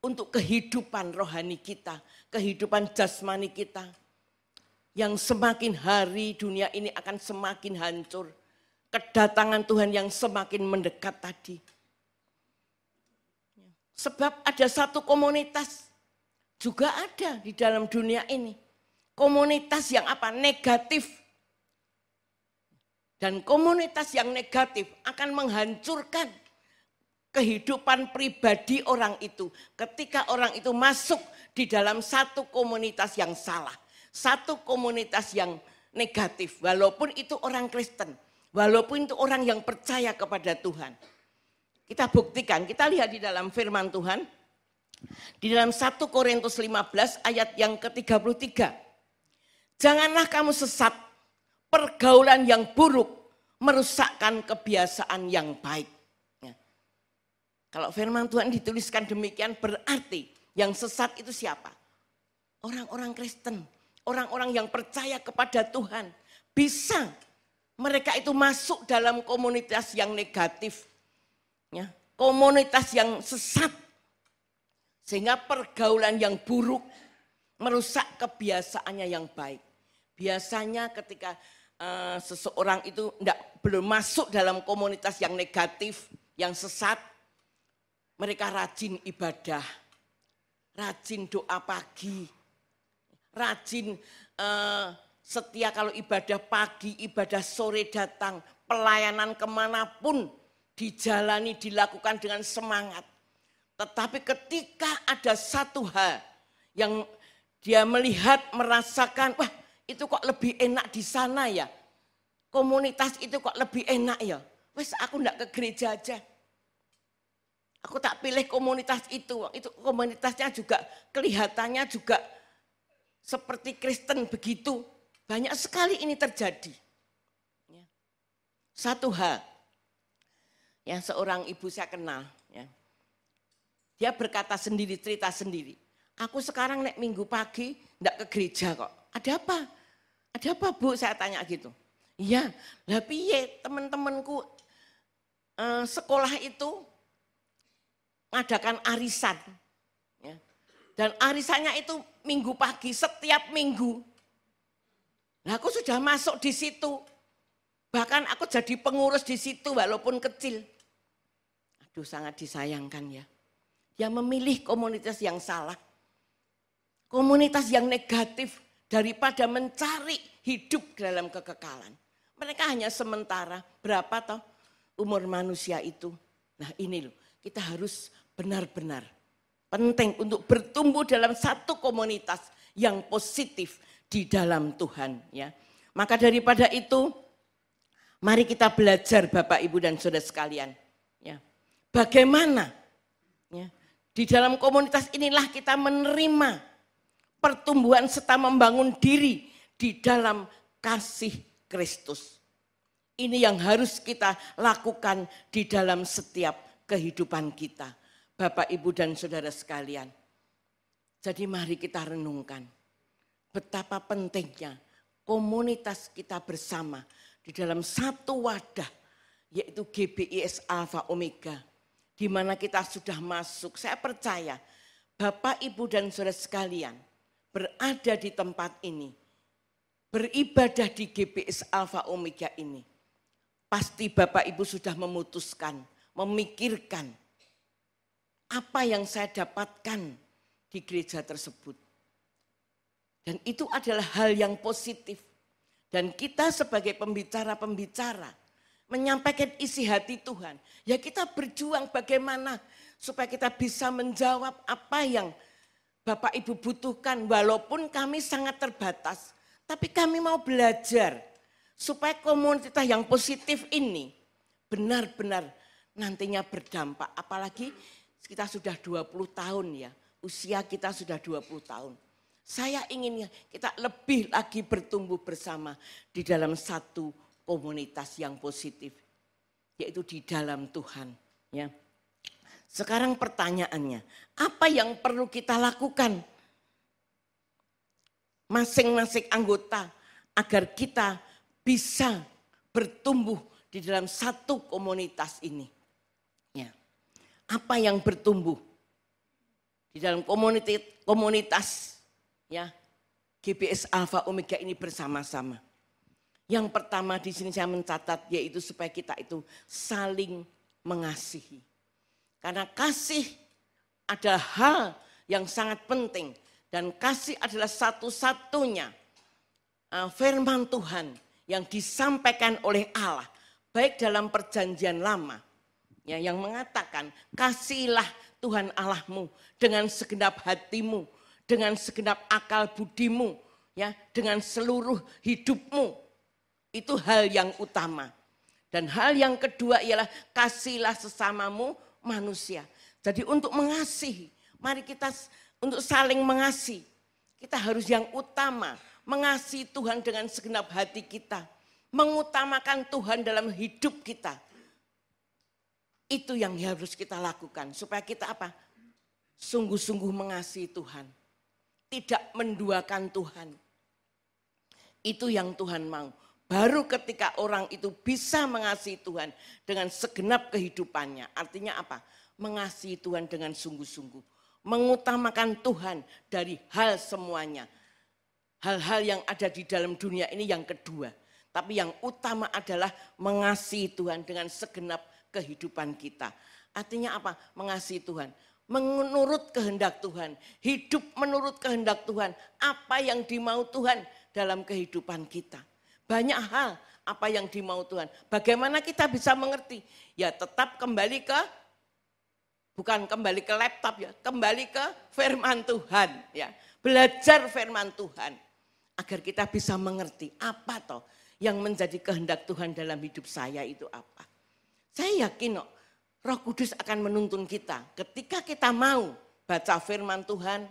[SPEAKER 4] untuk kehidupan rohani kita, kehidupan jasmani kita. Yang semakin hari dunia ini akan semakin hancur. Kedatangan Tuhan yang semakin mendekat tadi. Sebab ada satu komunitas juga ada di dalam dunia ini. Komunitas yang apa? Negatif. Dan komunitas yang negatif akan menghancurkan kehidupan pribadi orang itu. Ketika orang itu masuk di dalam satu komunitas yang salah. Satu komunitas yang negatif. Walaupun itu orang Kristen. Walaupun itu orang yang percaya kepada Tuhan. Kita buktikan, kita lihat di dalam firman Tuhan. Di dalam 1 Korintus 15 ayat yang ke-33. Janganlah kamu sesat, pergaulan yang buruk merusakkan kebiasaan yang baik. Ya. Kalau firman Tuhan dituliskan demikian berarti yang sesat itu siapa? Orang-orang Kristen, orang-orang yang percaya kepada Tuhan. Bisa mereka itu masuk dalam komunitas yang negatif. Ya. Komunitas yang sesat. Sehingga pergaulan yang buruk merusak kebiasaannya yang baik. Biasanya ketika seseorang itu belum masuk dalam komunitas yang negatif, yang sesat, mereka rajin ibadah, rajin doa pagi, rajin setia kalau ibadah pagi, ibadah sore datang, pelayanan kemanapun dijalani, dilakukan dengan semangat. Tetapi ketika ada satu hal yang dia melihat, merasakan, wah itu kok lebih enak di sana ya. Komunitas itu kok lebih enak ya. Wes aku enggak ke gereja aja. Aku tak pilih komunitas itu. Itu komunitasnya juga kelihatannya juga seperti Kristen begitu. Banyak sekali ini terjadi. Satu hal. Yang seorang ibu saya kenal. Ya. Dia berkata sendiri, cerita sendiri. Aku sekarang naik minggu pagi enggak ke gereja kok. Ada apa? Ada apa Bu? Saya tanya gitu. Iya, lah piye teman-temanku sekolah itu mengadakan arisan. Ya. Dan arisannya itu minggu pagi, setiap minggu. Nah aku sudah masuk di situ. Bahkan aku jadi pengurus di situ walaupun kecil. Aduh sangat disayangkan ya. Yang memilih komunitas yang salah. Komunitas yang negatif. Daripada mencari hidup dalam kekekalan. Mereka hanya sementara. Berapa toh umur manusia itu? Nah ini loh, kita harus benar-benar penting untuk bertumbuh dalam satu komunitas yang positif di dalam Tuhan. Ya. Maka daripada itu, mari kita belajar Bapak, Ibu, dan Saudara sekalian. Ya. Bagaimana ya, di dalam komunitas inilah kita menerima pertumbuhan serta membangun diri di dalam kasih Kristus. Ini yang harus kita lakukan di dalam setiap kehidupan kita. Bapak, Ibu, dan Saudara sekalian. Jadi mari kita renungkan betapa pentingnya komunitas kita bersama di dalam satu wadah, yaitu GBIS Alfa Omega. Di mana kita sudah masuk, saya percaya Bapak, Ibu, dan Saudara sekalian, berada di tempat ini, beribadah di GBIS Alfa Omega ini, pasti Bapak Ibu sudah memutuskan, memikirkan apa yang saya dapatkan di gereja tersebut. Dan itu adalah hal yang positif. Dan kita sebagai pembicara-pembicara menyampaikan isi hati Tuhan. Ya kita berjuang bagaimana supaya kita bisa menjawab apa yang Bapak Ibu butuhkan. Walaupun kami sangat terbatas. Tapi kami mau belajar supaya komunitas yang positif ini benar-benar nantinya berdampak. Apalagi kita sudah 20 tahun ya. Usia kita sudah 20 tahun. Saya inginnya kita lebih lagi bertumbuh bersama di dalam satu komunitas yang positif. Yaitu di dalam Tuhan. Ya. Sekarang pertanyaannya, apa yang perlu kita lakukan? Masing-masing anggota agar kita bisa bertumbuh di dalam satu komunitas ini. Ya. Apa yang bertumbuh di dalam komunitas ya GBS Alpha Omega ini bersama-sama. Yang pertama di sini saya mencatat yaitu supaya kita itu saling mengasihi. Karena kasih adalah hal yang sangat penting. Dan kasih adalah satu-satunya firman Tuhan yang disampaikan oleh Allah. Baik dalam perjanjian lama. Ya, yang mengatakan kasihilah Tuhan Allahmu dengan segenap hatimu. Dengan segenap akal budimu. Ya, dengan seluruh hidupmu. Itu hal yang utama. Dan hal yang kedua ialah kasihilah sesamamu manusia. Jadi untuk mengasihi. Mari kita untuk saling mengasihi, kita harus yang utama mengasihi Tuhan dengan segenap hati kita. Mengutamakan Tuhan dalam hidup kita. Itu yang harus kita lakukan. Supaya kita apa? Sungguh-sungguh mengasihi Tuhan. Tidak menduakan Tuhan. Itu yang Tuhan mau. Baru ketika orang itu bisa mengasihi Tuhan dengan segenap kehidupannya. Artinya apa? Mengasihi Tuhan dengan sungguh-sungguh. Mengutamakan Tuhan dari hal semuanya. Hal-hal yang ada di dalam dunia ini yang kedua. Tapi yang utama adalah mengasihi Tuhan dengan segenap kehidupan kita. Artinya apa? Mengasihi Tuhan. Menurut kehendak Tuhan. Hidup menurut kehendak Tuhan. Apa yang dimau Tuhan dalam kehidupan kita. Banyak hal apa yang dimau Tuhan. Bagaimana kita bisa mengerti? Ya tetap kembali ke bukan kembali ke laptop ya, kembali ke firman Tuhan ya. Belajar firman Tuhan agar kita bisa mengerti apa toh yang menjadi kehendak Tuhan dalam hidup saya itu apa. Saya yakin kok Roh Kudus akan menuntun kita ketika kita mau baca firman Tuhan,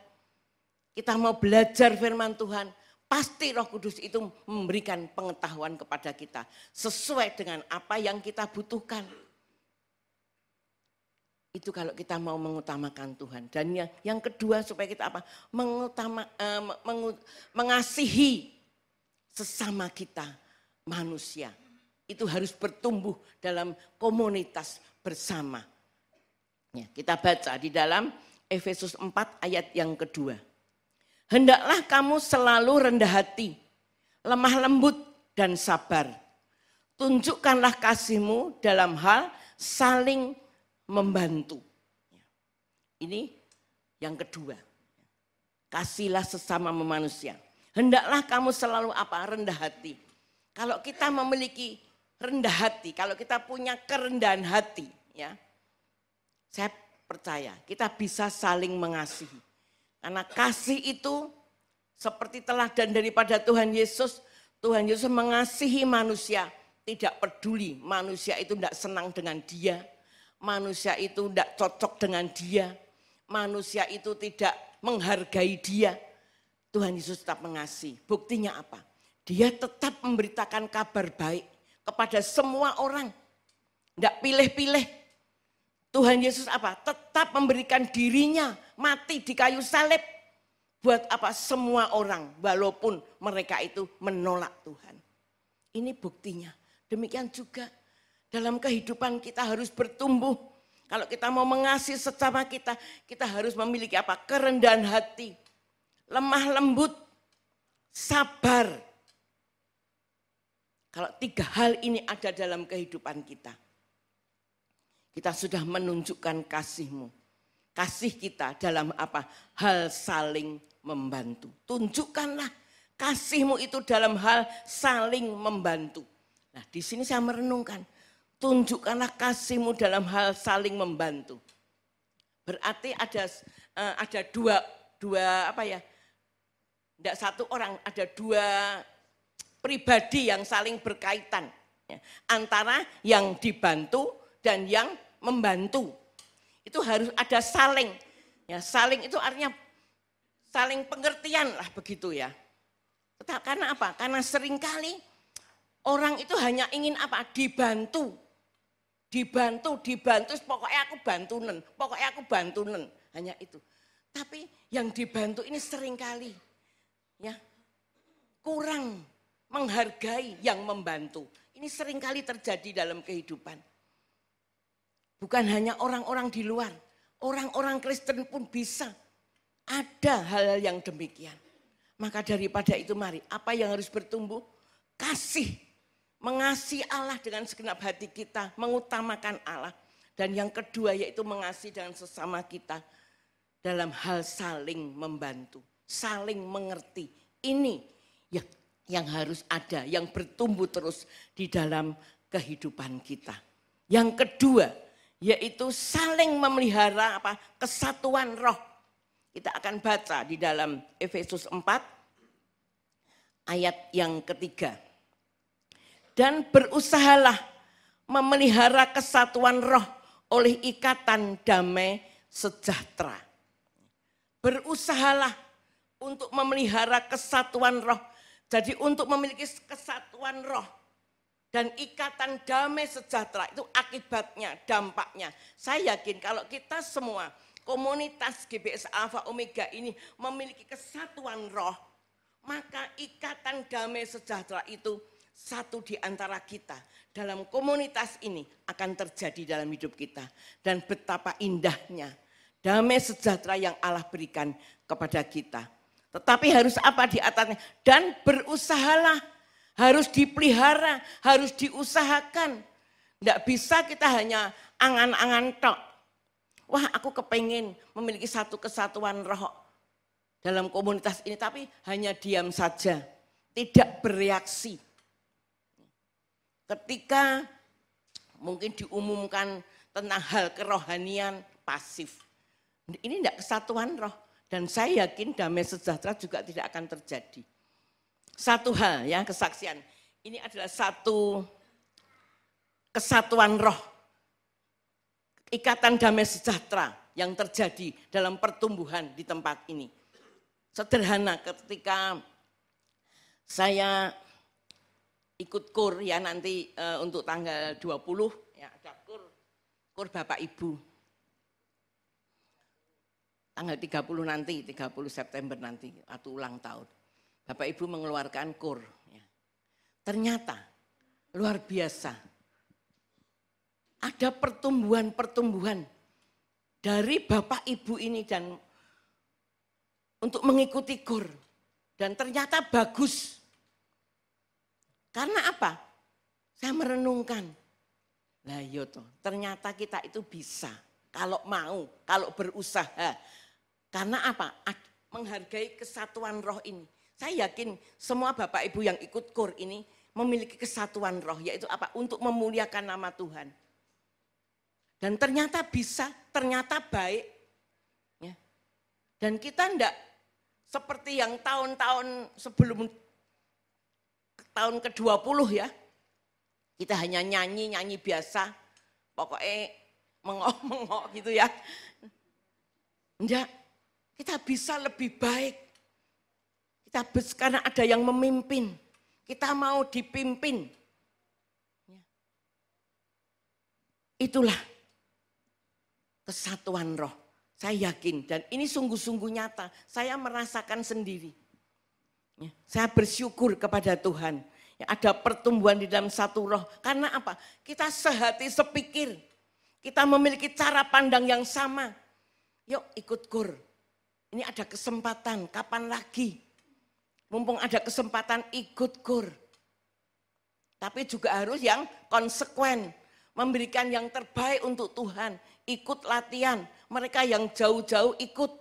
[SPEAKER 4] kita mau belajar firman Tuhan, pasti Roh Kudus itu memberikan pengetahuan kepada kita sesuai dengan apa yang kita butuhkan. Itu kalau kita mau mengutamakan Tuhan. Dan yang kedua supaya kita apa? Mengasihi sesama kita manusia. Itu harus bertumbuh dalam komunitas bersama. Ya, kita baca di dalam Efesus 4 ayat yang kedua. Hendaklah kamu selalu rendah hati, lemah lembut dan sabar. Tunjukkanlah kasihmu dalam hal saling membantu. Ini yang kedua. Kasihlah sesama manusia. Hendaklah kamu selalu apa? Rendah hati. Kalau kita memiliki rendah hati, kalau kita punya kerendahan hati, ya, saya percaya kita bisa saling mengasihi. Karena kasih itu seperti teladan daripada Tuhan Yesus. Tuhan Yesus mengasihi manusia. Tidak peduli manusia itu tidak senang dengan dia. Manusia itu tidak cocok dengan dia. Manusia itu tidak menghargai dia. Tuhan Yesus tetap mengasihi. Buktinya apa? Dia tetap memberitakan kabar baik kepada semua orang. Tidak pilih-pilih. Tuhan Yesus apa? Tetap memberikan dirinya mati di kayu salib. Buat apa? Semua orang walaupun mereka itu menolak Tuhan. Ini buktinya. Demikian juga dalam kehidupan kita harus bertumbuh. Kalau kita mau mengasihi sesama kita, kita harus memiliki apa? Kerendahan hati, lemah lembut, sabar. Kalau 3 hal ini ada dalam kehidupan kita, kita sudah menunjukkan kasih-Mu. kasih kita dalam apa? Hal saling membantu. Tunjukkanlah kasih-Mu itu dalam hal saling membantu. Nah, di sini saya merenungkan, tunjukkanlah kasih-Mu dalam hal saling membantu. Berarti ada dua apa ya? Tidak satu orang, ada dua pribadi yang saling berkaitan. Ya, antara yang dibantu dan yang membantu. Itu harus ada saling. Ya, saling itu artinya saling pengertian lah begitu ya. Karena apa? Karena seringkali orang itu hanya ingin apa? Dibantu. Dibantu, pokoknya aku bantunen. Hanya itu. Tapi yang dibantu ini seringkali ya kurang menghargai yang membantu. Ini seringkali terjadi dalam kehidupan. Bukan hanya orang-orang di luar, orang-orang Kristen pun bisa ada hal-hal yang demikian. Maka daripada itu mari, apa yang harus bertumbuh? Kasih, mengasihi Allah dengan segenap hati kita, mengutamakan Allah. Dan yang kedua yaitu mengasihi dengan sesama kita dalam hal saling membantu, saling mengerti. Ini yang harus ada, yang bertumbuh terus di dalam kehidupan kita. Yang kedua yaitu saling memelihara apa? Kesatuan roh. Kita akan baca di dalam Efesus 4 ayat yang ketiga. Dan berusahalah memelihara kesatuan roh oleh ikatan damai sejahtera. Berusahalah untuk memelihara kesatuan roh. Jadi untuk memiliki kesatuan roh dan ikatan damai sejahtera itu akibatnya, dampaknya. Saya yakin kalau kita semua komunitas GBS Alpha Omega ini memiliki kesatuan roh, maka ikatan damai sejahtera itu satu di antara kita dalam komunitas ini akan terjadi dalam hidup kita. Dan betapa indahnya damai sejahtera yang Allah berikan kepada kita. Tetapi harus apa di atasnya? Dan berusahalah, harus dipelihara, harus diusahakan. Tidak bisa kita hanya angan-angan tok. Wah, aku kepengen memiliki satu kesatuan roh dalam komunitas ini, tapi hanya diam saja, tidak bereaksi. Ketika mungkin diumumkan tentang hal kerohanian, pasif. Ini tidak kesatuan roh. Dan saya yakin damai sejahtera juga tidak akan terjadi. Satu hal ya, kesaksian. Ini adalah satu kesatuan roh. Ikatan damai sejahtera yang terjadi dalam pertumbuhan di tempat ini. Sederhana ketika saya ikut kur ya nanti untuk tanggal 20 ya ada kur Bapak Ibu. Tanggal 30 nanti, 30 September nanti, atau ulang tahun. Bapak Ibu mengeluarkan kur. Ya. Ternyata luar biasa. Ada pertumbuhan-pertumbuhan dari Bapak Ibu ini dan untuk mengikuti kur. Dan ternyata bagus. Karena apa? Saya merenungkan. Nah yoto, ternyata kita itu bisa. Kalau mau, kalau berusaha. Karena apa? Menghargai kesatuan roh ini. Saya yakin semua Bapak Ibu yang ikut kur ini memiliki kesatuan roh. Yaitu apa? Untuk memuliakan nama Tuhan. Dan ternyata bisa, ternyata baik. Ya. Dan kita enggak seperti yang tahun-tahun sebelum tahun ke-20 ya. Kita hanya nyanyi biasa. Pokoknya mengok-mengok gitu ya. Enggak. Kita bisa lebih baik. Kita karena ada yang memimpin. Kita mau dipimpin. Itulah kesatuan roh. Saya yakin dan ini sungguh-sungguh nyata. Saya merasakan sendiri. Saya bersyukur kepada Tuhan. Ada pertumbuhan di dalam satu roh. Karena apa? Kita sehati sepikir. Kita memiliki cara pandang yang sama. Yuk ikut kur. Ini ada kesempatan, kapan lagi? Mumpung ada kesempatan ikut kur. Tapi juga harus yang konsekuen. Memberikan yang terbaik untuk Tuhan. ikut latihan, mereka yang jauh-jauh ikut.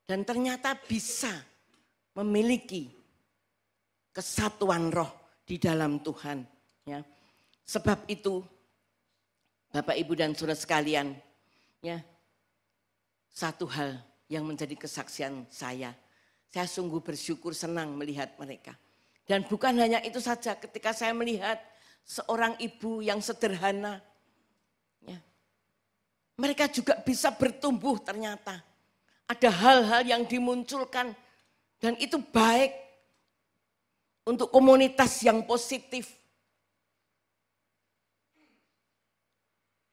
[SPEAKER 4] Dan ternyata bisa memiliki kesatuan roh di dalam Tuhan. Ya. Sebab itu, Bapak, Ibu, dan Saudara sekalian, ya, satu hal yang menjadi kesaksian saya sungguh bersyukur, senang melihat mereka. Dan bukan hanya itu saja, ketika saya melihat seorang ibu yang sederhana, ya, mereka juga bisa bertumbuh ternyata. Ada hal-hal yang dimunculkan dan itu baik untuk komunitas yang positif.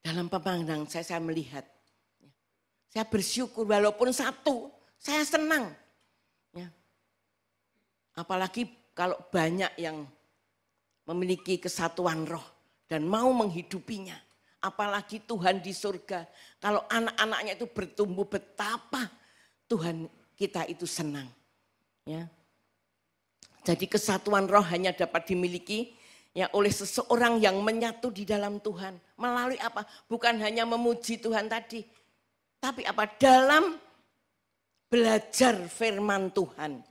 [SPEAKER 4] Dalam pemandangan saya melihat, saya bersyukur walaupun satu, saya senang. Ya. Apalagi kalau banyak yang memiliki kesatuan roh dan mau menghidupinya. Apalagi Tuhan di surga, kalau anak-anaknya itu bertumbuh, betapa Tuhan kita itu senang. Ya. Jadi kesatuan roh hanya dapat dimiliki ya oleh seseorang yang menyatu di dalam Tuhan. Melalui apa? Bukan hanya memuji Tuhan tadi, tapi apa? Dalam belajar firman Tuhan,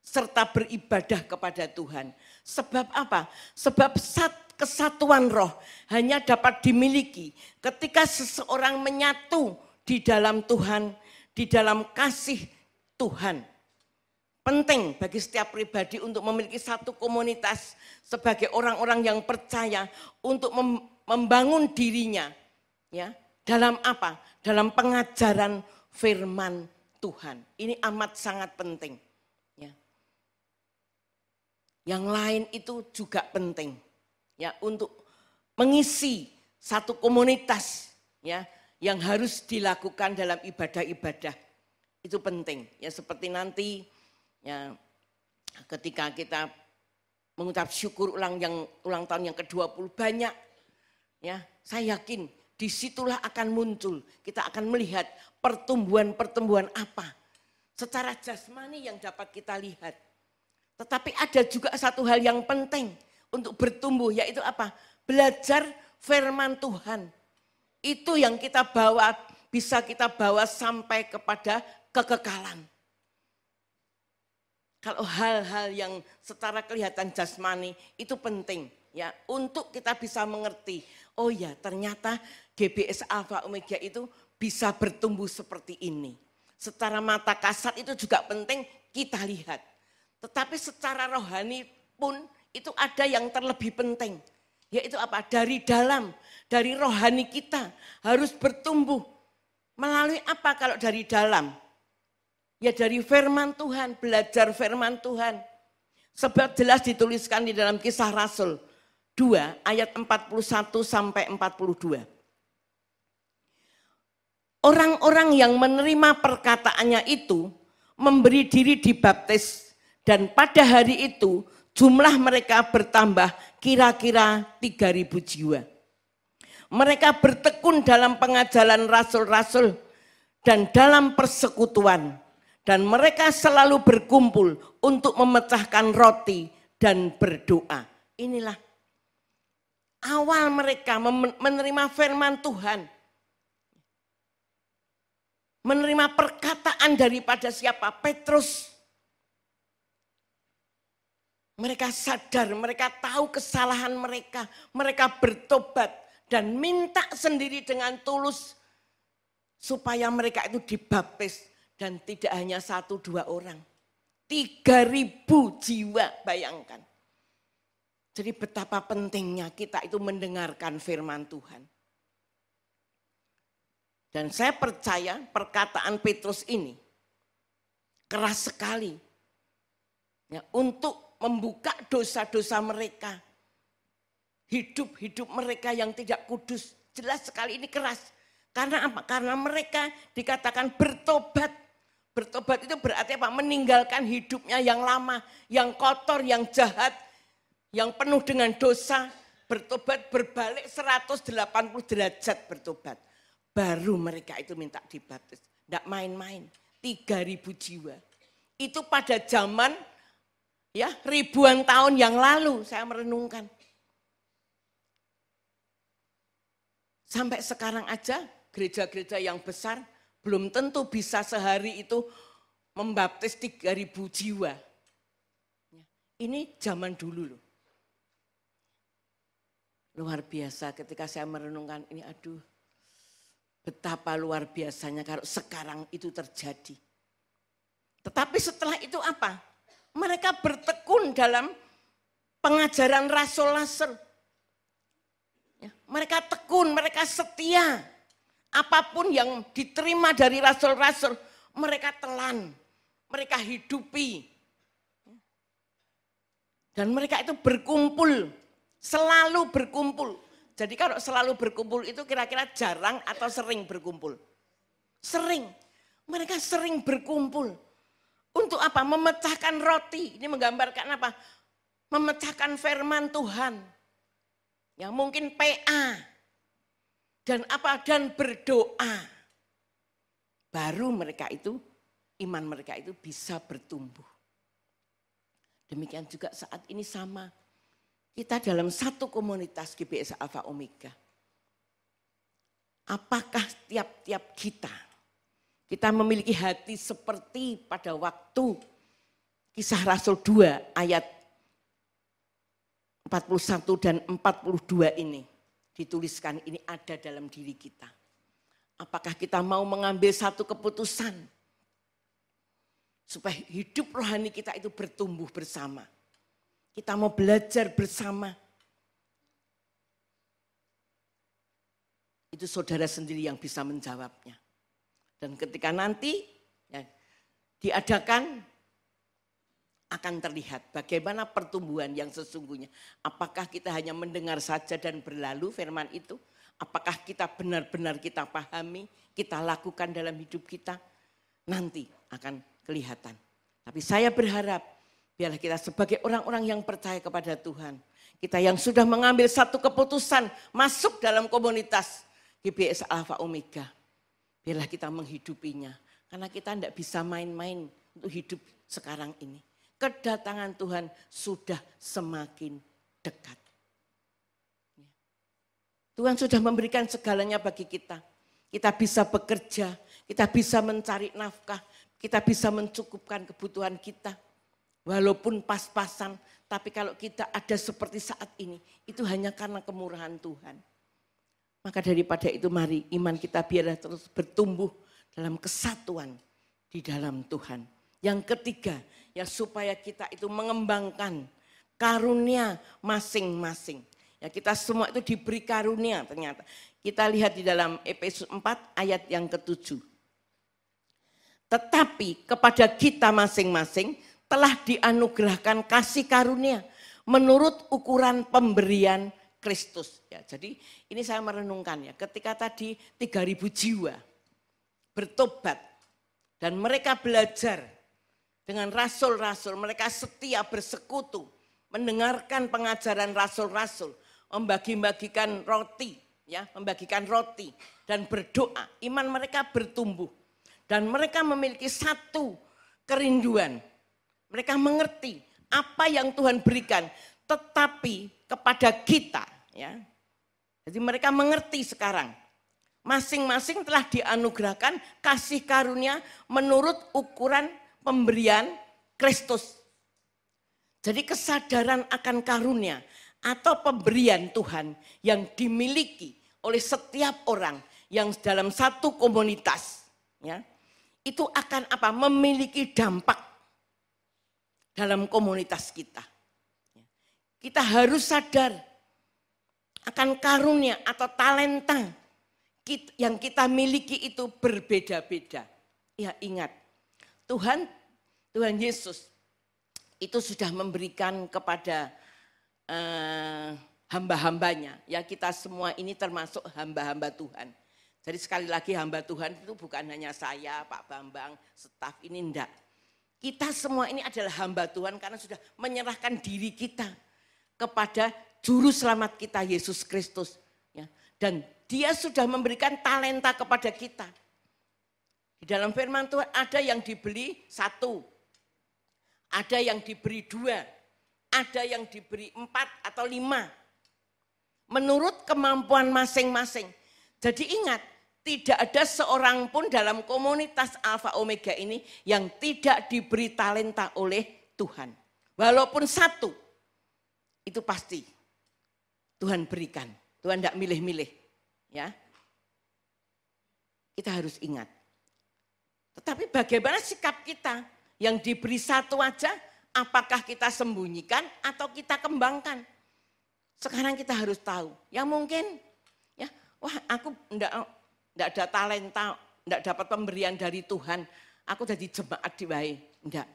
[SPEAKER 4] serta beribadah kepada Tuhan. Sebab apa? Sebab kesatuan roh hanya dapat dimiliki ketika seseorang menyatu di dalam Tuhan, di dalam kasih Tuhan. Penting bagi setiap pribadi untuk memiliki satu komunitas sebagai orang-orang yang percaya untuk membangun dirinya. Ya, dalam apa? Dalam pengajaran firman Tuhan. Ini amat sangat penting. Ya. Yang lain itu juga penting. Ya, untuk mengisi satu komunitas ya yang harus dilakukan dalam ibadah-ibadah. Itu penting. Ya, seperti nanti ya ketika kita mengucap syukur ulang tahun yang ke-20 banyak ya, saya yakin disitulah akan muncul, kita akan melihat pertumbuhan-pertumbuhan apa secara jasmani yang dapat kita lihat. Tetapi ada juga satu hal yang penting untuk bertumbuh, yaitu apa? Belajar firman Tuhan. Itu yang kita bawa, bisa kita bawa sampai kepada kekekalan. Kalau hal-hal yang secara kelihatan jasmani itu penting ya untuk kita bisa mengerti. Oh ya, ternyata GBS Alpha Omega itu bisa bertumbuh seperti ini. Secara mata kasat itu juga penting kita lihat. Tetapi secara rohani pun itu ada yang terlebih penting. Yaitu apa? Dari dalam, dari rohani kita harus bertumbuh. Melalui apa kalau dari dalam? Ya dari firman Tuhan, belajar firman Tuhan. Sebab jelas dituliskan di dalam Kisah Rasul 2 ayat 41 sampai 42. Orang-orang yang menerima perkataannya itu memberi diri dibaptis dan pada hari itu jumlah mereka bertambah kira-kira 3.000 jiwa. Mereka bertekun dalam pengajaran rasul-rasul dan dalam persekutuan dan mereka selalu berkumpul untuk memecahkan roti dan berdoa. Inilah awal mereka menerima firman Tuhan. Menerima perkataan daripada siapa? Petrus. Mereka sadar, mereka tahu kesalahan mereka. Mereka bertobat dan minta sendiri dengan tulus. Supaya mereka itu dibaptis. Dan tidak hanya 1-2 orang. 3.000 jiwa, bayangkan. Jadi betapa pentingnya kita itu mendengarkan firman Tuhan. Dan saya percaya perkataan Petrus ini keras sekali. Ya, untuk membuka dosa-dosa mereka. Hidup-hidup mereka yang tidak kudus. Jelas sekali ini keras. Karena apa? Karena mereka dikatakan bertobat. Bertobat itu berarti apa? Meninggalkan hidupnya yang lama, yang kotor, yang jahat, yang penuh dengan dosa. Bertobat berbalik 180 derajat bertobat. Baru mereka itu minta dibaptis. Tidak main-main. 3.000 jiwa. Itu pada zaman ya ribuan tahun yang lalu saya merenungkan. Sampai sekarang aja gereja-gereja yang besar belum tentu bisa sehari itu membaptis 3.000 jiwa. Ini zaman dulu loh. Luar biasa ketika saya merenungkan ini, aduh betapa luar biasanya kalau sekarang itu terjadi. Tetapi setelah itu apa? Mereka bertekun dalam pengajaran rasul-rasul. Ya, mereka tekun, mereka setia. Apapun yang diterima dari rasul-rasul, mereka telan, mereka hidupi. Dan mereka itu berkumpul, selalu berkumpul. Jadi kalau selalu berkumpul itu kira-kira jarang atau sering berkumpul? Sering. Mereka sering berkumpul. Untuk apa? Memecahkan roti. Ini menggambarkan apa? Memecahkan firman Tuhan. Ya mungkin PA. Dan apa? Dan berdoa. Baru mereka itu, iman mereka itu bisa bertumbuh. Demikian juga saat ini sama. Kita dalam satu komunitas GBS Alpha Omega. Apakah tiap-tiap kita memiliki hati seperti pada waktu Kisah Rasul 2 ayat 41 dan 42 ini dituliskan, ini ada dalam diri kita. Apakah kita mau mengambil satu keputusan supaya hidup rohani kita itu bertumbuh bersama. Kita mau belajar bersama. Itu saudara sendiri yang bisa menjawabnya. Dan ketika nanti ya, diadakan akan terlihat bagaimana pertumbuhan yang sesungguhnya. Apakah kita hanya mendengar saja dan berlalu firman itu? Apakah kita benar-benar kita pahami, kita lakukan dalam hidup kita? Nanti akan kelihatan. Tapi saya berharap biarlah kita sebagai orang-orang yang percaya kepada Tuhan. Kita yang sudah mengambil satu keputusan masuk dalam komunitas GBS Alpha Omega. Biarlah kita menghidupinya. Karena kita tidak bisa main-main untuk hidup sekarang ini. Kedatangan Tuhan sudah semakin dekat. Tuhan sudah memberikan segalanya bagi kita. Kita bisa bekerja, kita bisa mencari nafkah, kita bisa mencukupkan kebutuhan kita. Walaupun pas-pasan, tapi kalau kita ada seperti saat ini, itu hanya karena kemurahan Tuhan. Maka daripada itu mari iman kita biarlah terus bertumbuh dalam kesatuan di dalam Tuhan. Yang ketiga, ya supaya kita itu mengembangkan karunia masing-masing. Ya kita semua itu diberi karunia ternyata. Kita lihat di dalam Efesus 4 ayat yang ke-7. Tetapi kepada kita masing-masing telah dianugerahkan kasih karunia menurut ukuran pemberian Kristus. Ya, jadi ini saya merenungkan ya, ketika tadi 3.000 jiwa bertobat dan mereka belajar dengan rasul-rasul, mereka setia bersekutu, mendengarkan pengajaran rasul-rasul, membagi-bagikan roti, ya, membagikan roti dan berdoa. Iman mereka bertumbuh dan mereka memiliki satu kerinduan. Mereka mengerti apa yang Tuhan berikan, tetapi kepada kita, ya. Jadi mereka mengerti sekarang. Masing-masing telah dianugerahkan kasih karunia menurut ukuran pemberian Kristus. Jadi kesadaran akan karunia atau pemberian Tuhan yang dimiliki oleh setiap orang yang dalam satu komunitas, ya, itu akan apa? Memiliki dampak dalam komunitas kita. Kita harus sadar akan karunia atau talenta yang kita miliki itu berbeda-beda. Ya ingat, Tuhan Yesus itu sudah memberikan kepada hamba-hambanya. Ya kita semua ini termasuk hamba-hamba Tuhan. Jadi sekali lagi hamba Tuhan itu bukan hanya saya, Pak Bambang, staf ini enggak. Kita semua ini adalah hamba Tuhan karena sudah menyerahkan diri kita kepada Juru Selamat kita Yesus Kristus. Ya. Dan Dia sudah memberikan talenta kepada kita. Di dalam firman Tuhan ada yang diberi 1, ada yang diberi 2, ada yang diberi 4 atau 5. Menurut kemampuan masing-masing. Jadi ingat, tidak ada seorang pun dalam komunitas Alfa Omega ini yang tidak diberi talenta oleh Tuhan. Walaupun satu, itu pasti Tuhan berikan. Tuhan tidak milih-milih. Ya, kita harus ingat. Tetapi bagaimana sikap kita yang diberi satu aja, apakah kita sembunyikan atau kita kembangkan? Sekarang kita harus tahu. Ya mungkin, ya, wah aku enggak ada talenta, enggak dapat pemberian dari Tuhan. Aku jadi jemaat di wae. Enggak.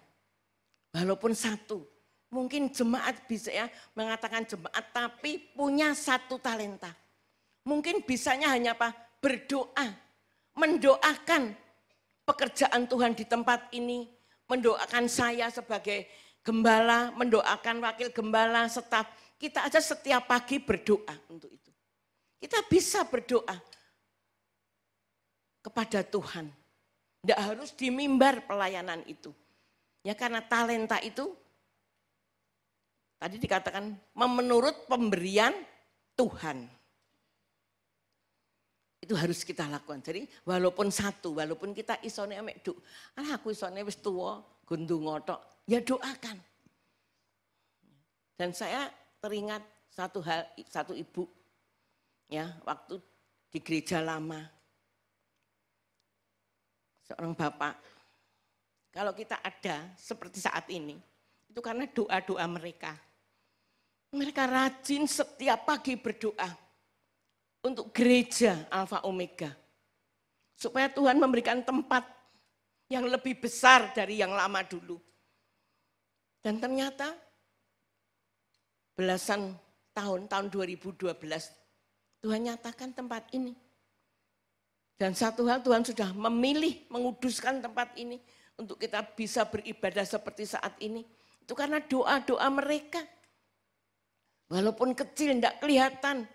[SPEAKER 4] Walaupun satu. Mungkin jemaat bisa ya mengatakan jemaat tapi punya satu talenta. Mungkin bisanya hanya apa? Berdoa. Mendoakan pekerjaan Tuhan di tempat ini, mendoakan saya sebagai gembala, mendoakan wakil gembala, staf. Kita aja setiap pagi berdoa untuk itu. Kita bisa berdoa kepada Tuhan. Tidak harus di mimbar pelayanan itu. Ya karena talenta itu, tadi dikatakan menurut pemberian Tuhan. Itu harus kita lakukan. Jadi walaupun satu, walaupun kita isone amek duk, aku isone wis tuwa, gundung ngotok, ya doakan. Dan saya teringat satu ibu, ya waktu di gereja lama, seorang bapak, kalau kita ada seperti saat ini, itu karena doa-doa mereka. Mereka rajin setiap pagi berdoa untuk gereja Alfa Omega. Supaya Tuhan memberikan tempat yang lebih besar dari yang lama dulu. Dan ternyata belasan tahun 2012, Tuhan nyatakan tempat ini. Dan satu hal Tuhan sudah memilih, menguduskan tempat ini untuk kita bisa beribadah seperti saat ini. Itu karena doa-doa mereka. Walaupun kecil, tidak kelihatan.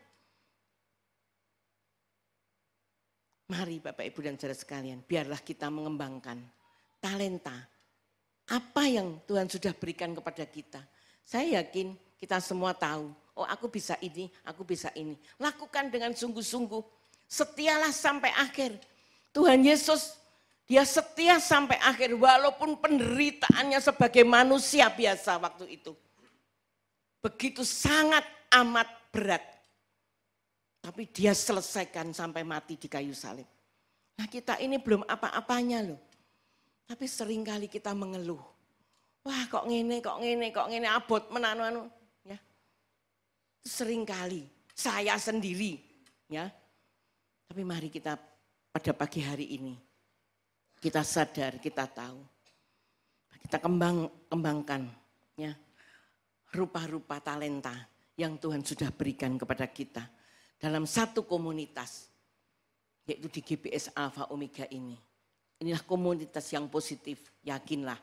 [SPEAKER 4] Mari Bapak Ibu dan saudara sekalian, biarlah kita mengembangkan talenta. Apa yang Tuhan sudah berikan kepada kita. Saya yakin kita semua tahu, oh aku bisa ini, aku bisa ini. Lakukan dengan sungguh-sungguh, setialah sampai akhir. Tuhan Yesus, dia setia sampai akhir walaupun penderitaannya sebagai manusia biasa waktu itu. Begitu sangat amat berat. Tapi dia selesaikan sampai mati di kayu salib. Nah kita ini belum apa-apanya loh. Tapi seringkali kita mengeluh. Wah kok ngene, abot menanu. Ya. Seringkali saya sendiri. Ya. Tapi mari kita pada pagi hari ini. Kita sadar, kita tahu. Kita kembangkan. Ya. Rupa-rupa talenta yang Tuhan sudah berikan kepada kita. Dalam satu komunitas, yaitu di GBS Alfa Omega ini. Inilah komunitas yang positif, yakinlah.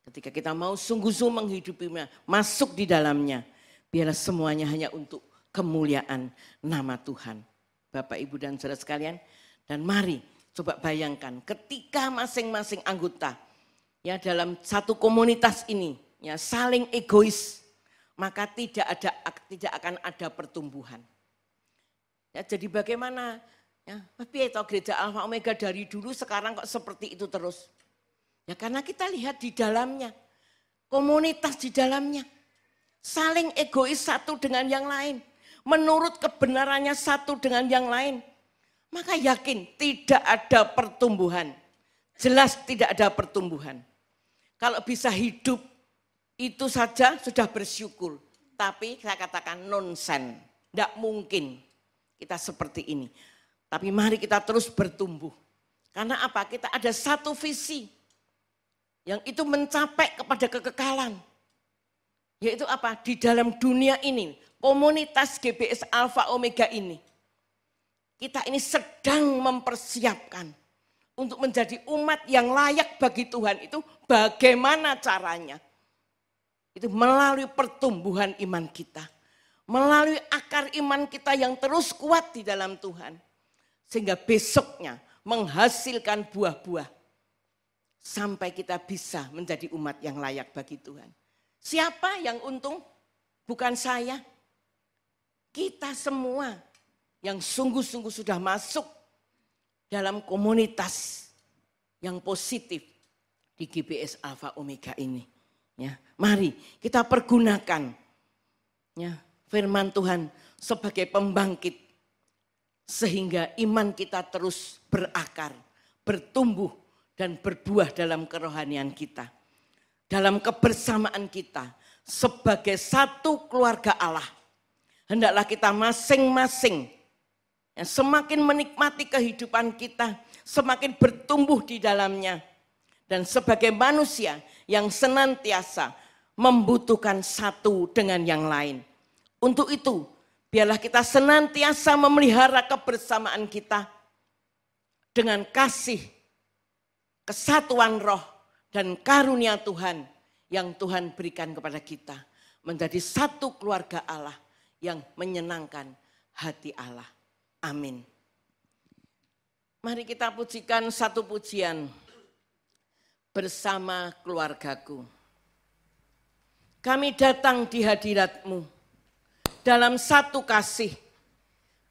[SPEAKER 4] Ketika kita mau sungguh-sungguh menghidupinya, masuk di dalamnya, biarlah semuanya hanya untuk kemuliaan nama Tuhan. Bapak, Ibu, dan saudara sekalian, dan mari coba bayangkan ketika masing-masing anggota ya dalam satu komunitas ini ya saling egois, maka tidak akan ada pertumbuhan. Ya, jadi bagaimana? Ya, tapi itu gereja Alfa Omega dari dulu sekarang kok seperti itu terus. Ya karena kita lihat di dalamnya, komunitas di dalamnya, saling egois satu dengan yang lain, menurut kebenarannya satu dengan yang lain. Maka yakin tidak ada pertumbuhan, jelas tidak ada pertumbuhan. Kalau bisa hidup itu saja sudah bersyukur, tapi saya katakan nonsen, tidak mungkin. Kita seperti ini. Tapi mari kita terus bertumbuh. Karena apa? Kita ada satu visi. Yang itu mencapai kepada kekekalan. Yaitu apa? Di dalam dunia ini. Komunitas GBS Alfa Omega ini. Kita ini sedang mempersiapkan. Untuk menjadi umat yang layak bagi Tuhan. Itu bagaimana caranya? Itu melalui pertumbuhan iman kita. Melalui akar iman kita yang terus kuat di dalam Tuhan. Sehingga besoknya menghasilkan buah-buah. Sampai kita bisa menjadi umat yang layak bagi Tuhan. Siapa yang untung? Bukan saya. Kita semua yang sungguh-sungguh sudah masuk dalam komunitas yang positif di GBS Alpha Omega ini. Ya, mari kita pergunakan ya, firman Tuhan sebagai pembangkit sehingga iman kita terus berakar, bertumbuh dan berbuah dalam kerohanian kita. Dalam kebersamaan kita sebagai satu keluarga Allah. Hendaklah kita masing-masing ya, semakin menikmati kehidupan kita, semakin bertumbuh di dalamnya. Dan sebagai manusia yang senantiasa membutuhkan satu dengan yang lain. Untuk itu, biarlah kita senantiasa memelihara kebersamaan kita dengan kasih, kesatuan roh, dan karunia Tuhan yang Tuhan berikan kepada kita. Menjadi satu keluarga Allah yang menyenangkan hati Allah. Amin. Mari kita pujikan satu pujian. Bersama keluargaku. Kami datang di hadirat-Mu dalam satu kasih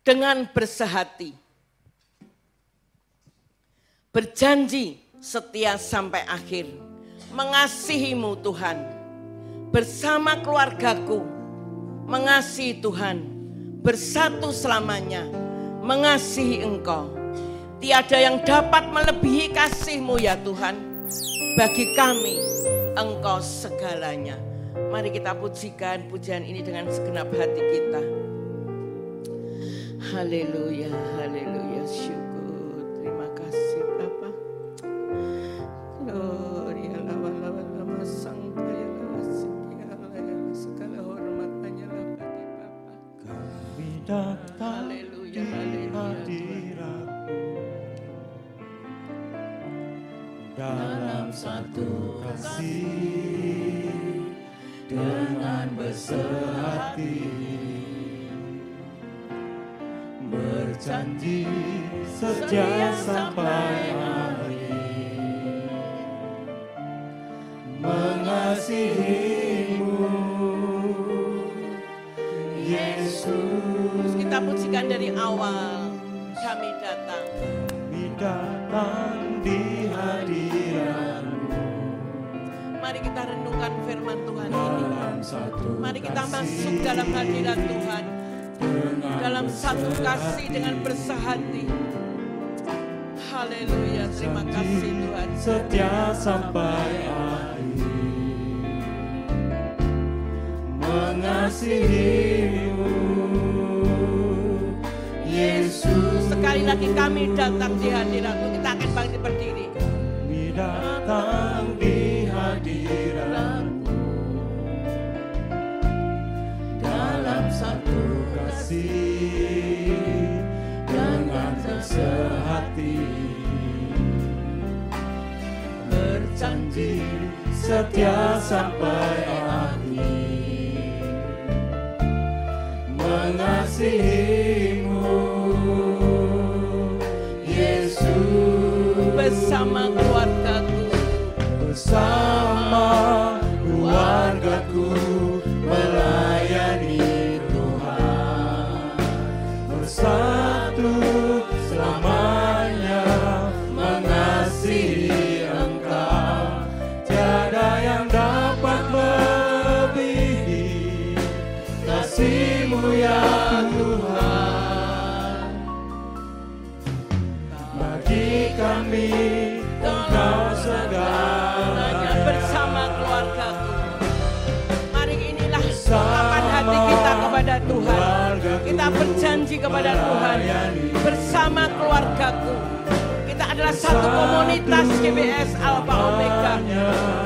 [SPEAKER 4] dengan bersehati. Berjanji setia sampai akhir. Mengasihi-Mu Tuhan. Bersama keluargaku. Mengasihi Tuhan. Bersatu selamanya. Mengasihi Engkau. Tiada yang dapat melebihi kasih-Mu ya Tuhan. Bagi kami, Engkau segalanya. Mari kita pujikan pujian ini dengan segenap hati kita. Haleluya, haleluya, syukur. Terima kasih Bapa. Gloria, lama-lama sangkaya, segala hormat hanyalah bagi Bapa.
[SPEAKER 1] Kami datang
[SPEAKER 4] Haleluya, haleluya.
[SPEAKER 2] Dalam satu kasih dengan bersehati, berjanji setia sampai akhir, mengasihi-Mu Yesus.
[SPEAKER 4] Kita pujikan dari awal. Kami datang.
[SPEAKER 1] Kami datang di hadirat-Mu.
[SPEAKER 4] Mari kita renungkan firman Tuhan ini. Mari kita masuk dalam hadirat Tuhan. Dalam satu kasih dengan bersehati. Haleluya, terima kasih Tuhan.
[SPEAKER 1] Setia sampai akhir, mengasihi-Mu Yesus.
[SPEAKER 4] Sekali lagi kami datang di hadirat-Mu. Kita akan bangkit berdiri.
[SPEAKER 1] Kami datang di hadirat-Mu dalam satu kasih dengan bersehati, berjanji setia sampai akhir, mengasihi-Mu Yesus.
[SPEAKER 4] Bersama keluargaku,
[SPEAKER 1] bersama keluargaku melayani Tuhan, bersatu selamanya mengasihi Engkau. Tiada yang dapat melebihi kasih-Mu ya Tuhan. Bagi kami Engkau segalanya.
[SPEAKER 4] bersama keluargaku. Mari inilah ungkapan hati kita kepada Tuhan. Kita berjanji kepada Tuhan. Bersama keluargaku. Kita adalah satu komunitas GBS Alpha Omega.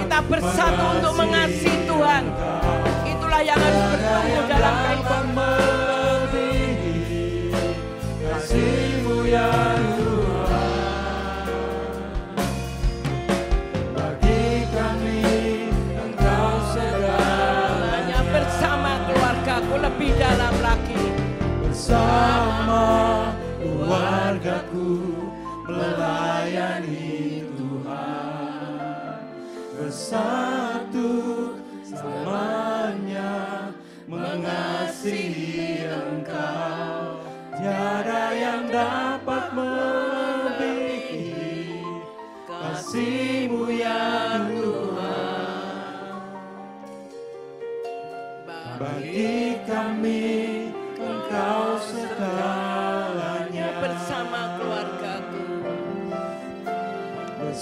[SPEAKER 4] Kita bersatu untuk mengasihi Tuhan. Itulah yang harus bertumbuh dalam kehidupan.
[SPEAKER 1] Kasih-Mu ya Tuhan. Bagi kami Engkau segalanya.
[SPEAKER 4] Bersama keluargaku lebih dalam lagi.
[SPEAKER 1] Bersama keluargaku melayani Tuhan, bersatu selamanya mengasihi Engkau. Tiada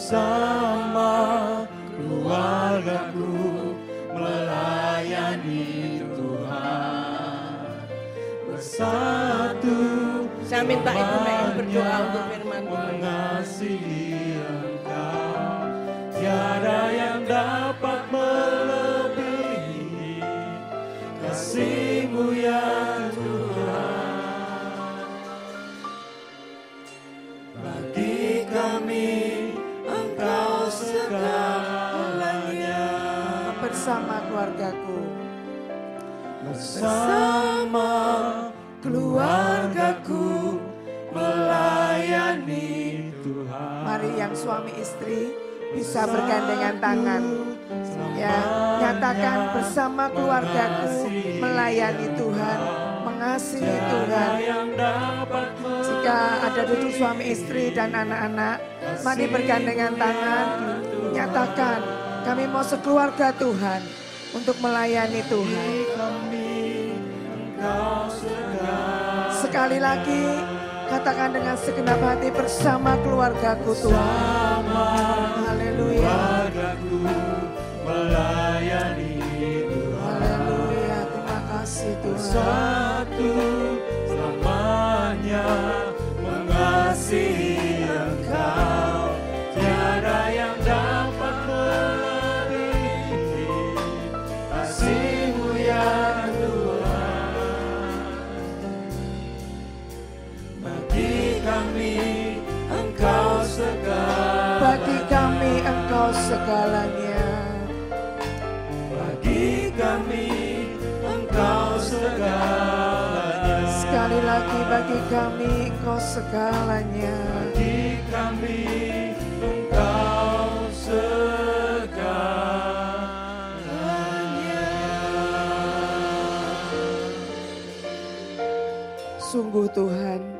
[SPEAKER 2] bersama keluargaku melayani Tuhan. Bersatu
[SPEAKER 4] Saya minta Ibu Nek berdoa untuk firman Tuhan.
[SPEAKER 2] mengasihi Engkau, tiada yang dapat melebihi kasih-Mu ya Tuhan. Bagi kami Engkau segalanya.
[SPEAKER 5] Bersama keluargaku,
[SPEAKER 2] Bersama keluargaku melayani Tuhan.
[SPEAKER 5] mari yang suami istri bisa bergandengan tangan. Ya, nyatakan bersama keluargaku melayani Tuhan, mengasihi Tuhan. Jika ada duduk suami istri dan anak-anak, mari bergandengan tangan. Nyatakan kami mau sekeluarga Tuhan untuk melayani Tuhan. Sekali lagi katakan dengan segenap hati, bersama keluargaku Tuhan. Haleluya.
[SPEAKER 2] Melayani Tuhan.
[SPEAKER 5] Haleluya. Terima kasih Tuhan.
[SPEAKER 2] Satu selamanya mengasihi Engkau, tiada yang dapat melebihi kasih-Mu ya Tuhan. Bagi kami Engkau segalanya.
[SPEAKER 5] Bagi kami Engkau segalanya.
[SPEAKER 2] Bagi kami Engkau segalanya.
[SPEAKER 5] Sekali lagi, bagi kami Engkau segalanya.
[SPEAKER 2] Bagi kami Engkau segalanya.
[SPEAKER 5] Sungguh Tuhan,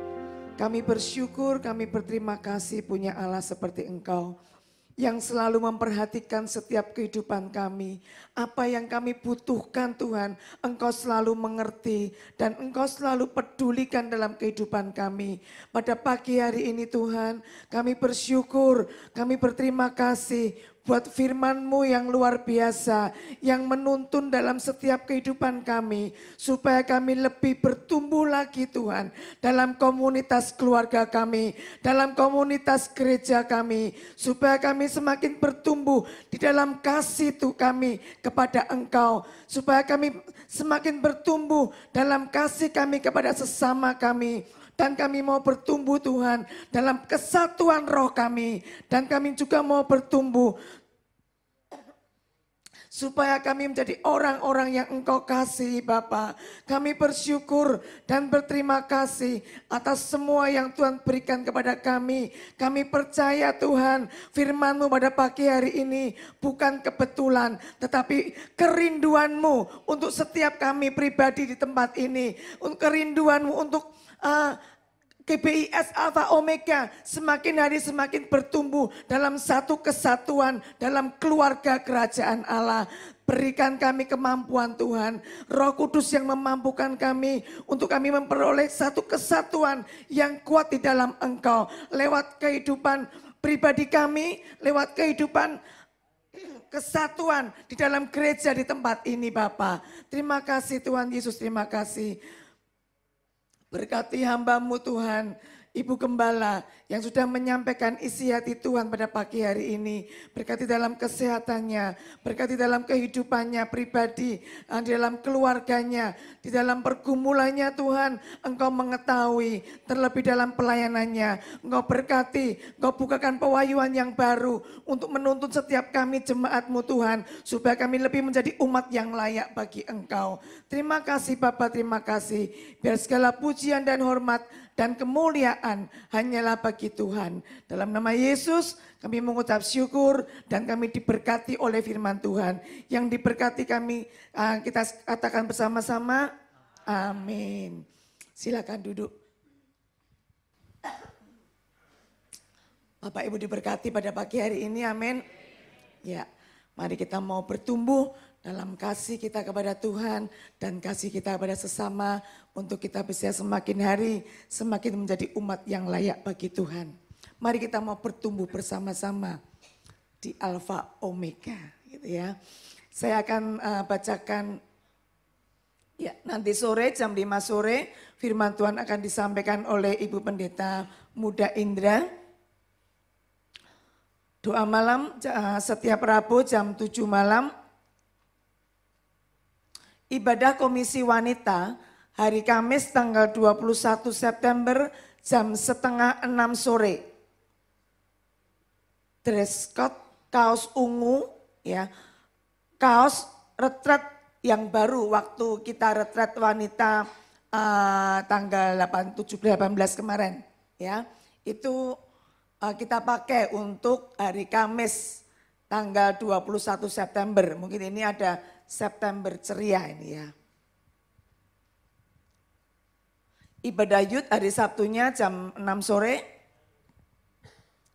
[SPEAKER 5] kami bersyukur, kami berterima kasih punya Allah seperti Engkau, yang selalu memperhatikan setiap kehidupan kami. Apa yang kami butuhkan Tuhan, Engkau selalu mengerti dan Engkau selalu pedulikan dalam kehidupan kami. Pada pagi hari ini Tuhan, kami bersyukur, kami berterima kasih buat firman-Mu yang luar biasa, yang menuntun dalam setiap kehidupan kami, supaya kami lebih bertumbuh lagi Tuhan, dalam komunitas keluarga kami, dalam komunitas gereja kami, supaya kami semakin bertumbuh di dalam kasih kami kepada Engkau, supaya kami semakin bertumbuh dalam kasih kami kepada sesama kami. Dan kami mau bertumbuh Tuhan dalam kesatuan roh kami. Dan kami juga mau bertumbuh supaya kami menjadi orang-orang yang Engkau kasihi Bapa. Kami bersyukur dan berterima kasih atas semua yang Tuhan berikan kepada kami. Kami percaya Tuhan, firman-Mu pada pagi hari ini bukan kebetulan, tetapi kerinduan-Mu untuk setiap kami pribadi di tempat ini. Kerinduan-Mu untuk GBIS Alpha Omega semakin hari semakin bertumbuh dalam satu kesatuan dalam keluarga kerajaan Allah. Berikan kami kemampuan Tuhan, Roh Kudus yang memampukan kami untuk kami memperoleh satu kesatuan yang kuat di dalam Engkau. Lewat kehidupan pribadi kami, lewat kehidupan kesatuan di dalam gereja di tempat ini Bapa. Terima kasih Tuhan Yesus, terima kasih. Berkati hamba-Mu Tuhan, Ibu Gembala yang sudah menyampaikan isi hati Tuhan pada pagi hari ini. Berkati dalam kesehatannya, berkati dalam kehidupannya pribadi, di dalam keluarganya, di dalam pergumulannya Tuhan. Engkau mengetahui, terlebih dalam pelayanannya. Engkau berkati, Engkau bukakan pewahyuan yang baru untuk menuntun setiap kami jemaat-Mu Tuhan. Supaya kami lebih menjadi umat yang layak bagi Engkau. Terima kasih Bapa, terima kasih. Biar segala pujian dan hormat dan kemuliaan hanyalah bagi Tuhan. Dalam nama Yesus kami mengucap syukur dan kami diberkati oleh firman Tuhan. Yang diberkati kami, kita katakan bersama-sama, amin. Silakan duduk. Bapak Ibu diberkati pada pagi hari ini, amin. Ya, mari kita mau bertumbuh dalam kasih kita kepada Tuhan dan kasih kita kepada sesama untuk kita bisa semakin hari semakin menjadi umat yang layak bagi Tuhan. Mari kita mau bertumbuh bersama-sama. di Alfa Omega gitu ya. Saya akan bacakan ya nanti sore jam 5 sore firman Tuhan akan disampaikan oleh Ibu Pendeta Muda Indra. Doa malam setiap Rabu jam 7 malam. Ibadah Komisi Wanita hari Kamis tanggal 21 September jam 5:30 sore. Dress code kaos ungu ya. Kaos retret yang baru waktu kita retret wanita tanggal 17-18 kemarin ya. Itu kita pakai untuk hari Kamis tanggal 21 September. Mungkin ini ada September ceria ini ya. Ibadah Youth hari Sabtunya jam 6 sore.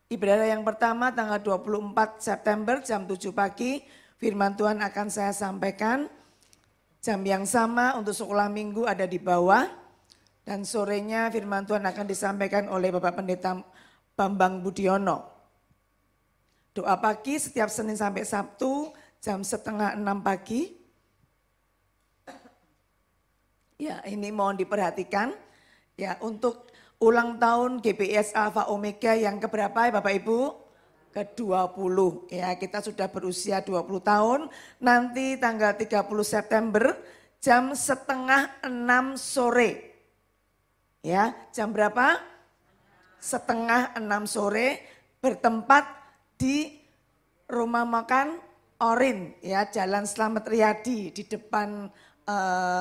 [SPEAKER 5] Ibadah yang pertama tanggal 24 September jam 7 pagi. Firman Tuhan akan saya sampaikan. Jam yang sama untuk sekolah minggu ada di bawah. Dan sorenya firman Tuhan akan disampaikan oleh Bapak Pendeta Bambang Budiono. Doa pagi setiap Senin sampai Sabtu jam 5:30 pagi. Ya ini mohon diperhatikan. Ya untuk ulang tahun GBIS Alfa Omega yang keberapa ya Bapak Ibu? Ke-20. Ya kita sudah berusia 20 tahun. Nanti tanggal 30 September jam 5:30 sore. Ya jam berapa? 5:30 sore bertempat di rumah makan Orin. Ya Jalan Slamet Riyadi di depan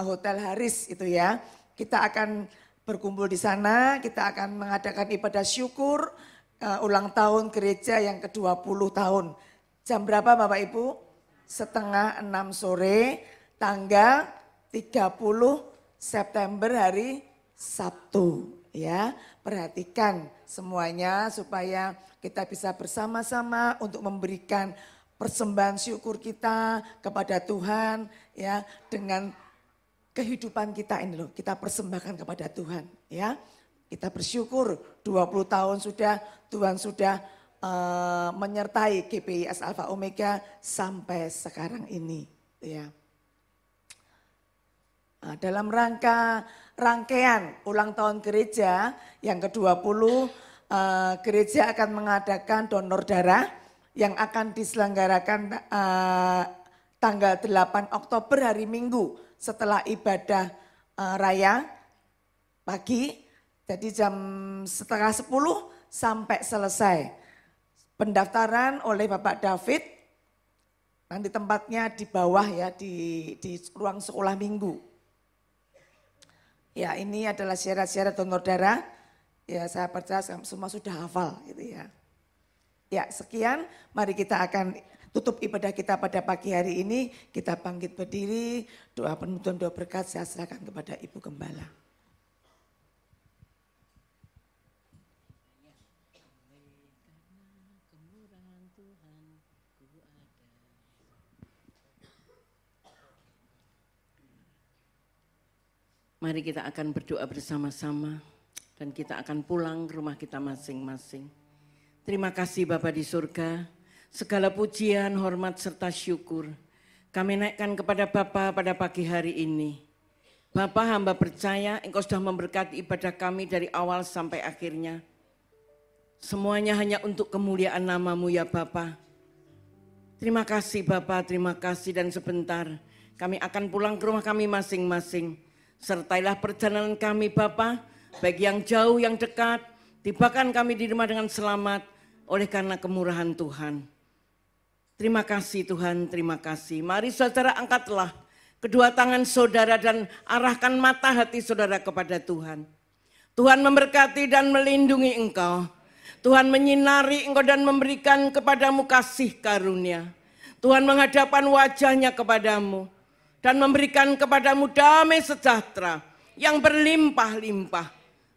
[SPEAKER 5] Hotel Haris itu ya. Kita akan berkumpul di sana, kita akan mengadakan ibadah syukur ulang tahun gereja yang ke-20 tahun. Jam berapa Bapak Ibu? 5:30 sore tanggal 30 September hari Sabtu. Ya, perhatikan semuanya supaya kita bisa bersama-sama untuk memberikan persembahan syukur kita kepada Tuhan ya dengan kehidupan kita ini loh, kita persembahkan kepada Tuhan ya. Kita bersyukur 20 tahun sudah Tuhan sudah menyertai GBIS Alfa Omega sampai sekarang ini ya. Nah, dalam rangkaian ulang tahun gereja yang ke-20 gereja akan mengadakan donor darah yang akan diselenggarakan tanggal 8 Oktober hari Minggu setelah ibadah raya pagi, jadi jam 9:30 sampai selesai. Pendaftaran oleh Bapak David, nanti tempatnya di bawah ya di ruang sekolah minggu. Ya ini adalah syarat-syarat donor darah, ya saya percaya semua sudah hafal gitu ya. Ya sekian, mari kita akan tutup ibadah kita pada pagi hari ini, kita bangkit berdiri, doa penutup, doa berkat saya serahkan kepada Ibu Gembala.
[SPEAKER 4] Mari kita akan berdoa bersama-sama dan kita akan pulang ke rumah kita masing-masing. Terima kasih Bapa di surga. Segala pujian, hormat, serta syukur kami naikkan kepada Bapa pada pagi hari ini. Bapa hamba percaya Engkau sudah memberkati ibadah kami dari awal sampai akhirnya. Semuanya hanya untuk kemuliaan nama-Mu ya Bapa. Terima kasih Bapa, terima kasih dan sebentar kami akan pulang ke rumah kami masing-masing. Sertailah perjalanan kami Bapa, baik yang jauh yang dekat, tibakan kami di rumah dengan selamat oleh karena kemurahan Tuhan. Terima kasih Tuhan, terima kasih. Mari saudara angkatlah kedua tangan saudara dan arahkan mata hati saudara kepada Tuhan. Tuhan memberkati dan melindungi engkau. Tuhan menyinari engkau dan memberikan kepadamu kasih karunia. Tuhan menghadapkan wajahnya kepadamu dan memberikan kepadamu damai sejahtera yang berlimpah-limpah.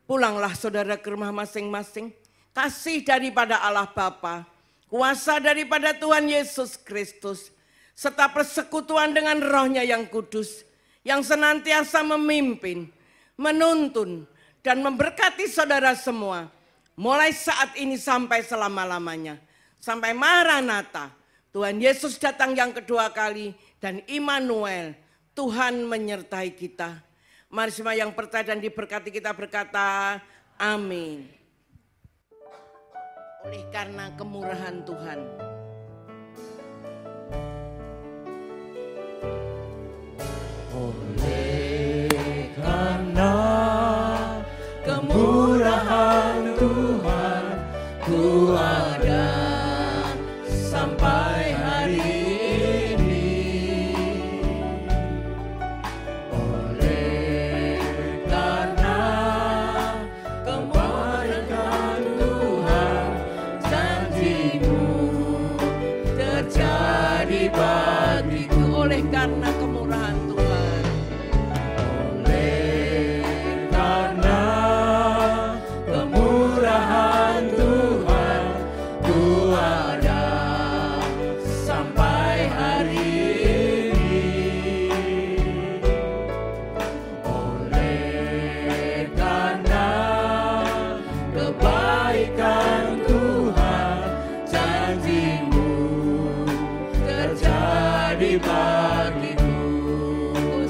[SPEAKER 4] Pulanglah saudara ke rumah masing-masing. Kasih daripada Allah Bapa, kuasa daripada Tuhan Yesus Kristus, serta persekutuan dengan Roh-Nya yang kudus, yang senantiasa memimpin, menuntun, dan memberkati saudara semua, mulai saat ini sampai selama-lamanya. sampai Maranatha. Tuhan Yesus datang yang kedua kali dan Immanuel, Tuhan menyertai kita. Mari semua yang percaya dan diberkati kita berkata, amin. Oleh karena kemurahan Tuhan.
[SPEAKER 2] Oleh karena kemurahan Tuhan, ku ada sampai hari ini. Oleh karena kemurahan Tuhan, janji-Mu terjadi bagiku.
[SPEAKER 4] Oleh karena kemurahan Tuhan.
[SPEAKER 2] Bagiku, ku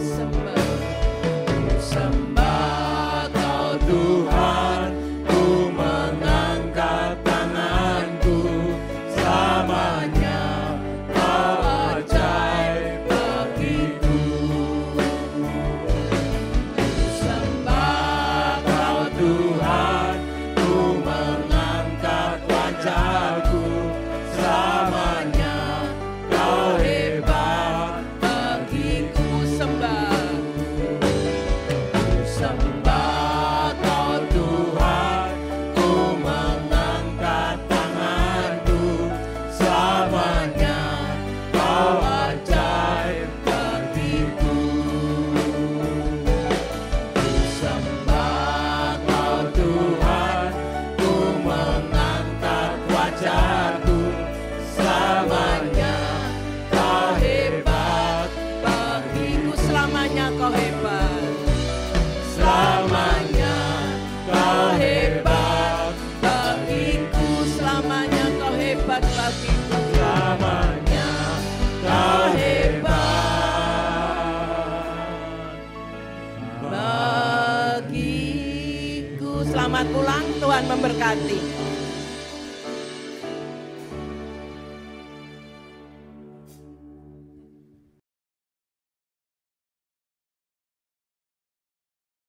[SPEAKER 2] sembah Kau Tuhan, ku mengangkat tanganku, selamanya Kau ajaib bagiku. Ku sembah Kau Tuhan, ku mengangkat wajahku, selamanya Kau hebat bagiku. Sembah Kau Tuhan, ku mengangkat tanganku, selamanya Kau ajaib bagiku. Sembah Kau Tuhan, ku mengangkat wajahku, selamanya Kau hebat bagiku.
[SPEAKER 4] Selamanya Kau hebat.
[SPEAKER 2] Selamanya Kau hebat bagiku.
[SPEAKER 4] Selamanya Kau hebat bagiku.
[SPEAKER 2] Selamanya Kau hebat
[SPEAKER 4] Bagiku. Selamat pulang, Tuhan memberkati.